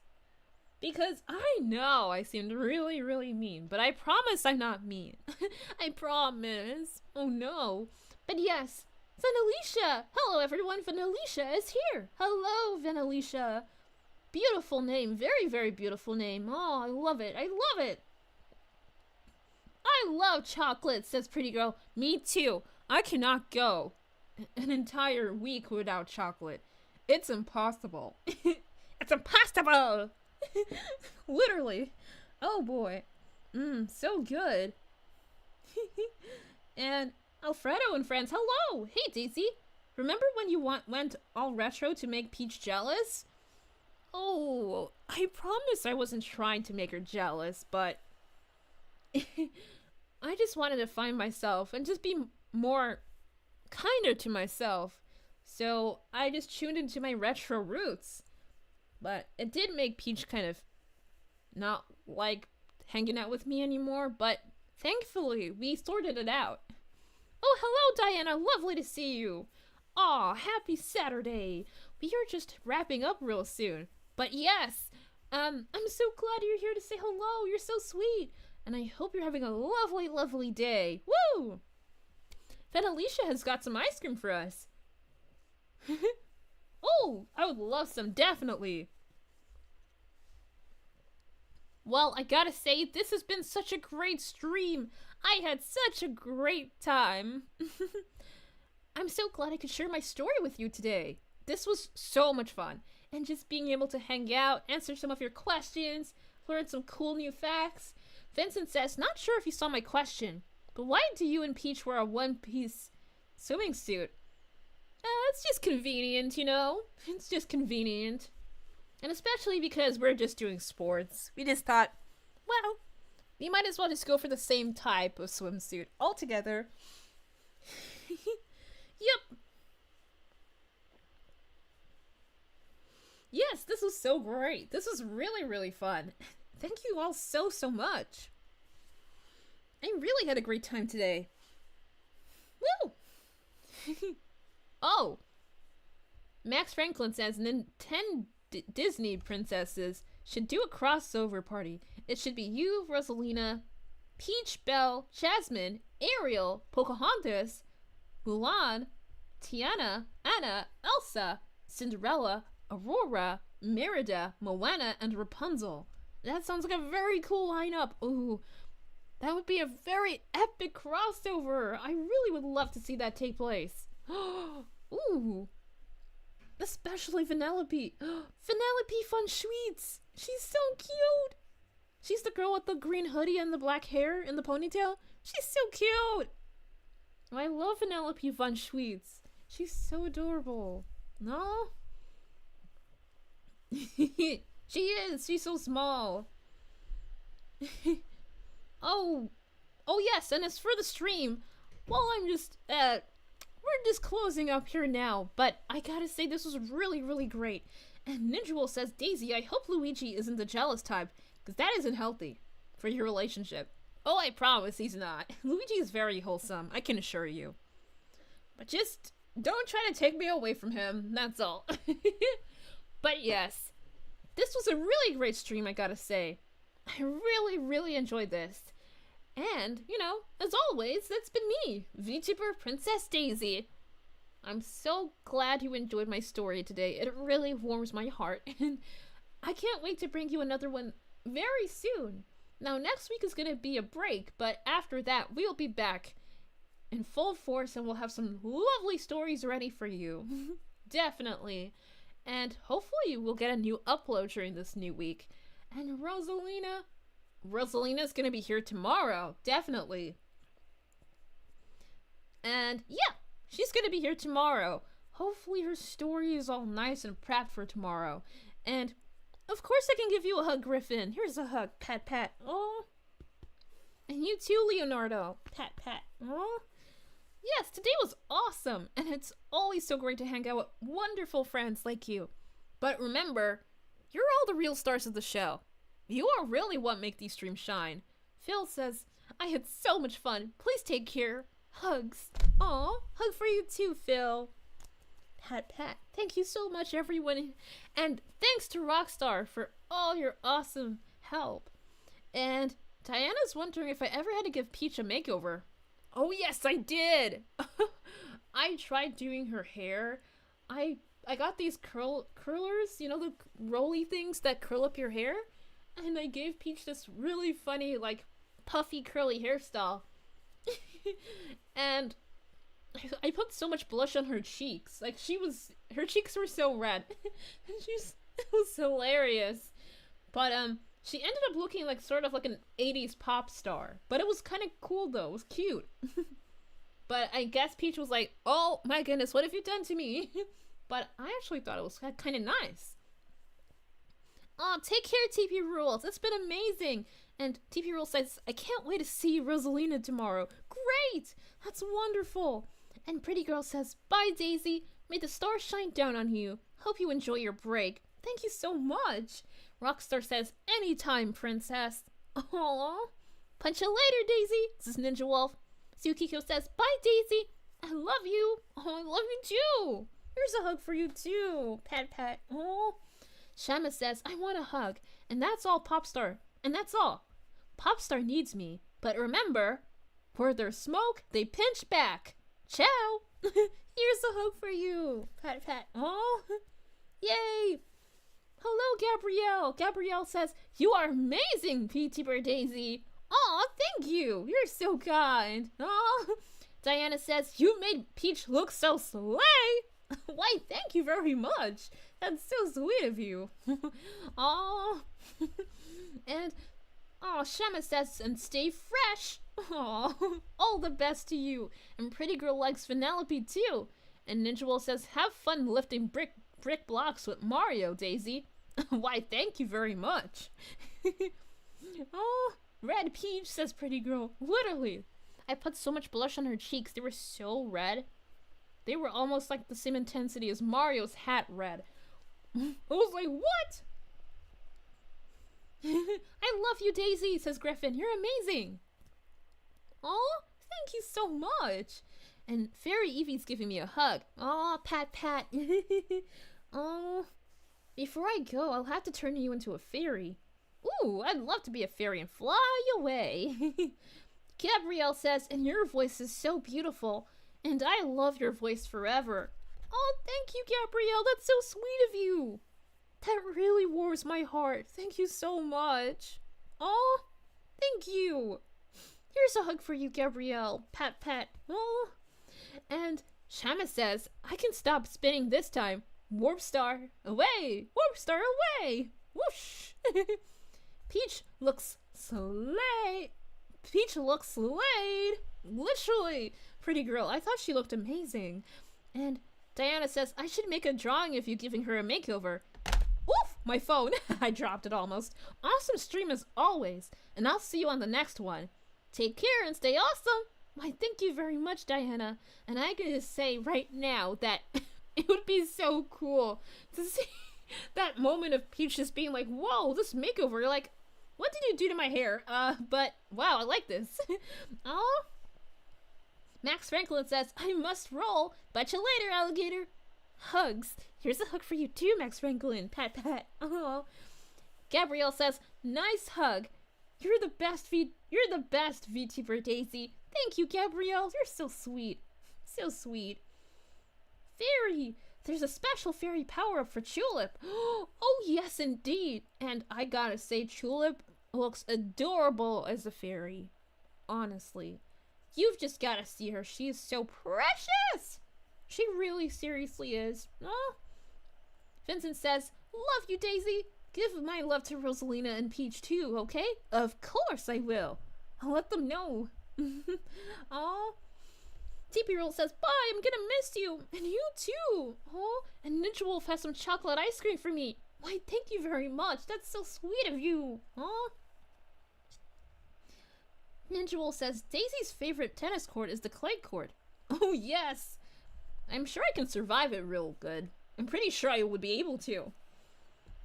Because I know I seemed really, really mean, but I promise I'm not mean. I promise. Oh no. But yes, Vanalisha! Hello everyone, Vanalisha is here! Hello, Vanalisha! Beautiful name, very, very beautiful name. Oh, I love it, I love it! I love chocolate, says Pretty Girl. Me too. I cannot go an entire week without chocolate. It's impossible. It's impossible! Literally. Oh boy. So good. And Alfredo and friends, hello! Hey Daisy! Remember when you went all retro to make Peach jealous? Oh, I promise I wasn't trying to make her jealous, but I just wanted to find myself and just be more kinder to myself. So I just tuned into my retro roots. But it did make Peach kind of not like hanging out with me anymore, but thankfully we sorted it out. Oh, hello, Diana. Lovely to see you. Aw, happy Saturday. We are just wrapping up real soon. But yes, I'm so glad you're here to say hello. You're so sweet. And I hope you're having a lovely, lovely day. Woo! Then Alicia has got some ice cream for us. Oh, I would love some, definitely. Well, I gotta say, this has been such a great stream. I had such a great time. I'm so glad I could share my story with you today. This was so much fun. And just being able to hang out, answer some of your questions, learn some cool new facts. Vincent says, not sure if you saw my question, but why do you and Peach wear a one-piece swimming suit? It's just convenient, you know? It's just convenient. And especially because we're just doing sports. We just thought, well, we might as well just go for the same type of swimsuit altogether. Yep. Yes, this was so great. This was really, really fun. Thank you all so, so much. I really had a great time today. Woo! Oh. Max Franklin says 10 Disney princesses should do a crossover party. It should be you, Rosalina, Peach, Belle, Jasmine, Ariel, Pocahontas, Mulan, Tiana, Anna, Elsa, Cinderella, Aurora, Merida, Moana, and Rapunzel. That sounds like a very cool lineup. Ooh, that would be a very epic crossover. I really would love to see that take place. Ooh. Especially Vanellope. Vanellope Fun Sweets. She's so cute. She's the girl with the green hoodie and the black hair and the ponytail. She's so cute. I love Vanellope Fun Sweets. She's so adorable. No? She is. She's so small. Oh yes, and as for the stream, well, we're just closing up here now, but I gotta say this was really, really great. And Ninjawolf says, Daisy, I hope Luigi isn't the jealous type, because that isn't healthy for your relationship. Oh, I promise he's not. Luigi is very wholesome, I can assure you. But just don't try to take me away from him, that's all. But yes, this was a really great stream, I gotta say. I really, really enjoyed this. And, you know, as always, that's been me, VTuber Princess Daisy. I'm so glad you enjoyed my story today. It really warms my heart. And I can't wait to bring you another one very soon. Now, next week is going to be a break, but after that, we'll be back in full force and we'll have some lovely stories ready for you. Definitely. And hopefully we'll get a new upload during this new week. And Rosalina's gonna be here tomorrow, definitely. And yeah, she's gonna be here tomorrow. Hopefully her story is all nice and prepped for tomorrow. And of course I can give you a hug, Griffin. Here's a hug, pat pat. Oh. And you too, Leonardo. Pat pat. Oh. Yes, today was awesome, and it's always so great to hang out with wonderful friends like you. But remember, you're all the real stars of the show. You are really what make these streams shine. Phil says, I had so much fun. Please take care. Hugs. Aw, hug for you too, Phil. Pat pat. Thank you so much, everyone. And thanks to Rockstar for all your awesome help. And Diana's wondering if I ever had to give Peach a makeover. Oh yes, I did. I tried doing her hair. I got these curlers, you know, the rolly things that curl up your hair. And I gave Peach this really funny, like, puffy, curly hairstyle. And I put so much blush on her cheeks. Like, her cheeks were so red. And it was hilarious. But, she ended up looking like sort of like an 80s pop star. But it was kind of cool, though. It was cute. But I guess Peach was like, oh my goodness, what have you done to me? But I actually thought it was kind of nice. Oh, take care, TP Rules. It's been amazing. And TP Rules says, I can't wait to see Rosalina tomorrow. Great! That's wonderful. And Pretty Girl says, bye, Daisy. May the stars shine down on you. Hope you enjoy your break. Thank you so much. Rockstar says, anytime, princess. Aww. Punch you later, Daisy. This is Ninjawolf. Tsukiko says, bye, Daisy. I love you. Oh, I love you too. Here's a hug for you too. Pat, pat. Oh. Shama says, I want a hug. And that's all, Popstar. And that's all. Popstar needs me. But remember, where there's smoke, they pinch back. Ciao. Here's a hug for you. Pat, pat. Oh. Yay. Hello, Gabrielle. Gabrielle says, you are amazing, VTuber Daisy. Aw, thank you. You're so kind. Aw. Diana says, you made Peach look so slay. Why, thank you very much. That's so sweet of you. Aw. And, Shama says, and stay fresh. Aw. All the best to you. And Pretty Girl likes Vanellope too. And Ninja Wolf says, have fun lifting brick blocks with Mario, Daisy. Why, thank you very much. Oh, Red Peach, says Pretty Girl. Literally. I put so much blush on her cheeks. They were so red. They were almost like the same intensity as Mario's hat red. I was like, what? I love you, Daisy, says Griffin. You're amazing. Oh, thank you so much. And Fairy Evie's giving me a hug. Oh, pat, pat. Oh, before I go, I'll have to turn you into a fairy. Ooh, I'd love to be a fairy and fly away. Gabrielle says, and your voice is so beautiful. And I love your voice forever. Oh, thank you, Gabrielle. That's so sweet of you. That really warms my heart. Thank you so much. Oh, thank you. Here's a hug for you, Gabrielle. Pat, pat. Oh. And Shama says, I can stop spinning this time. Warp Star, away! Warp Star, away! Whoosh! Peach looks slayed. Peach looks slayed. Literally. Pretty Girl, I thought she looked amazing. And Diana says, I should make a drawing of you giving her a makeover. Oof! My phone. I dropped it almost. Awesome stream as always. And I'll see you on the next one. Take care and stay awesome. Why, thank you very much, Diana. And I gotta say right now that it would be so cool to see that moment of Peach just being like, whoa, this makeover. You're like, what did you do to my hair? But wow, I like this. Oh. Max Franklin says, I must roll. But you later, alligator. Hugs. Here's a hug for you too, Max Franklin. Pat, pat. Oh. Gabrielle says, nice hug. You're the best VTuber Daisy. Thank you, Gabrielle. You're so sweet. So sweet. Fairy. There's a special fairy power-up for Tulip. Oh, yes, indeed. And I gotta say, Tulip looks adorable as a fairy. Honestly. You've just gotta see her. She is so precious. She really seriously is. Oh. Vincent says, love you, Daisy. Give my love to Rosalina and Peach too, okay? Of course I will. I'll let them know. Oh. TP Roll says, bye, I'm gonna miss you. And you too. Oh, and Ninja Wolf has some chocolate ice cream for me. Why, thank you very much. That's so sweet of you. Oh. Ninja Wolf says, Daisy's favorite tennis court is the clay court. Oh, yes. I'm sure I can survive it real good. I'm pretty sure I would be able to.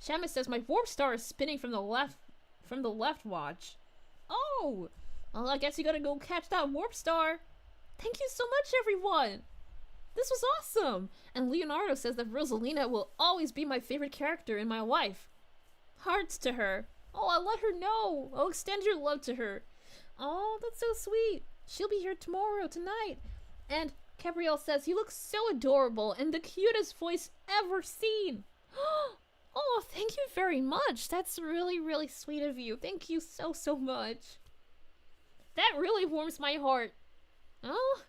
Shamus says, my warp star is spinning from the left watch. Oh. Well, I guess you gotta go catch that warp star. Thank you so much, everyone. This was awesome. And Leonardo says that Rosalina will always be my favorite character in my life. Hearts to her. Oh, I'll let her know. I'll extend your love to her. Oh, that's so sweet. She'll be here tonight. And Gabrielle says, you look so adorable and the cutest voice ever seen. Oh, thank you very much. That's really, really sweet of you. Thank you so, so much. That really warms my heart. Oh,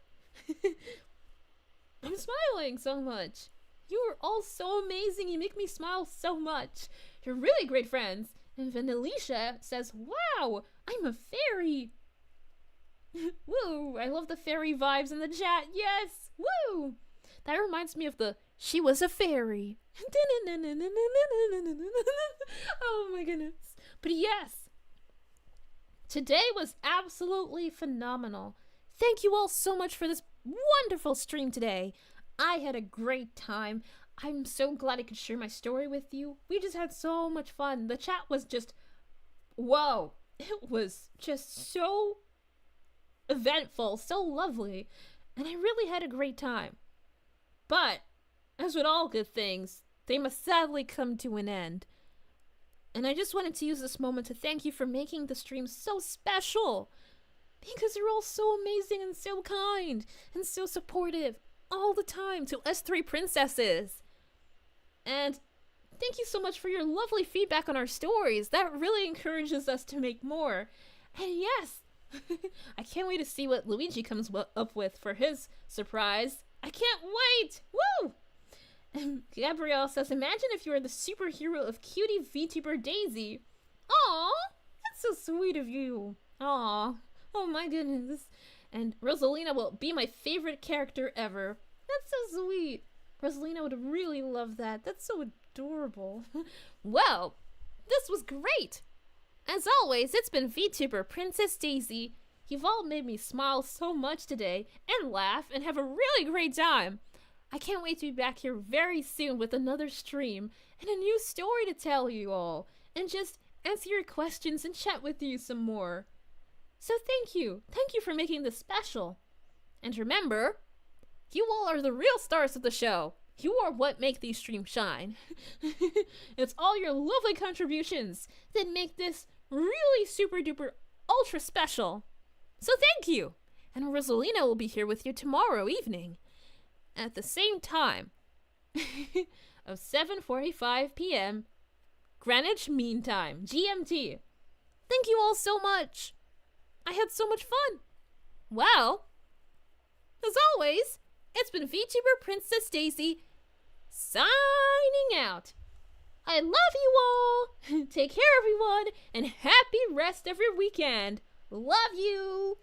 I'm smiling so much. You are all so amazing. You make me smile so much. You're really great friends. And Vanellisha says, wow, I'm a fairy. Woo, I love the fairy vibes in the chat. Yes, woo. That reminds me of the She Was a Fairy. Oh my goodness. But yes, today was absolutely phenomenal. Thank you all so much for this wonderful stream today. I had a great time. I'm so glad I could share my story with you. We just had so much fun. The chat was just, whoa. It was just so eventful, so lovely, and I really had a great time. But, as with all good things, they must sadly come to an end. And I just wanted to use this moment to thank you for making the stream so special. Because you're all so amazing and so kind and so supportive all the time to us three princesses. And thank you so much for your lovely feedback on our stories. That really encourages us to make more. And yes, I can't wait to see what Luigi comes up with for his surprise. I can't wait! Woo! And Gabrielle says, imagine if you were the superhero of cutie VTuber Daisy. Aw, that's so sweet of you. Aw, oh my goodness. And Rosalina will be my favorite character ever. That's so sweet. Rosalina would really love that. That's so adorable. Well, this was great. As always, it's been VTuber Princess Daisy. You've all made me smile so much today and laugh and have a really great time. I can't wait to be back here very soon with another stream and a new story to tell you all and just answer your questions and chat with you some more. So thank you. Thank you for making this special. And remember, you all are the real stars of the show. You are what make these streams shine. It's all your lovely contributions that make this really super duper ultra special. So thank you. And Rosalina will be here with you tomorrow evening at the same time of 7:45 p.m. Greenwich Mean Time, GMT. Thank you all so much. I had so much fun. Well, as always, it's been VTuber Princess Daisy signing out. I love you all. Take care, everyone, and happy rest of your weekend. Love you.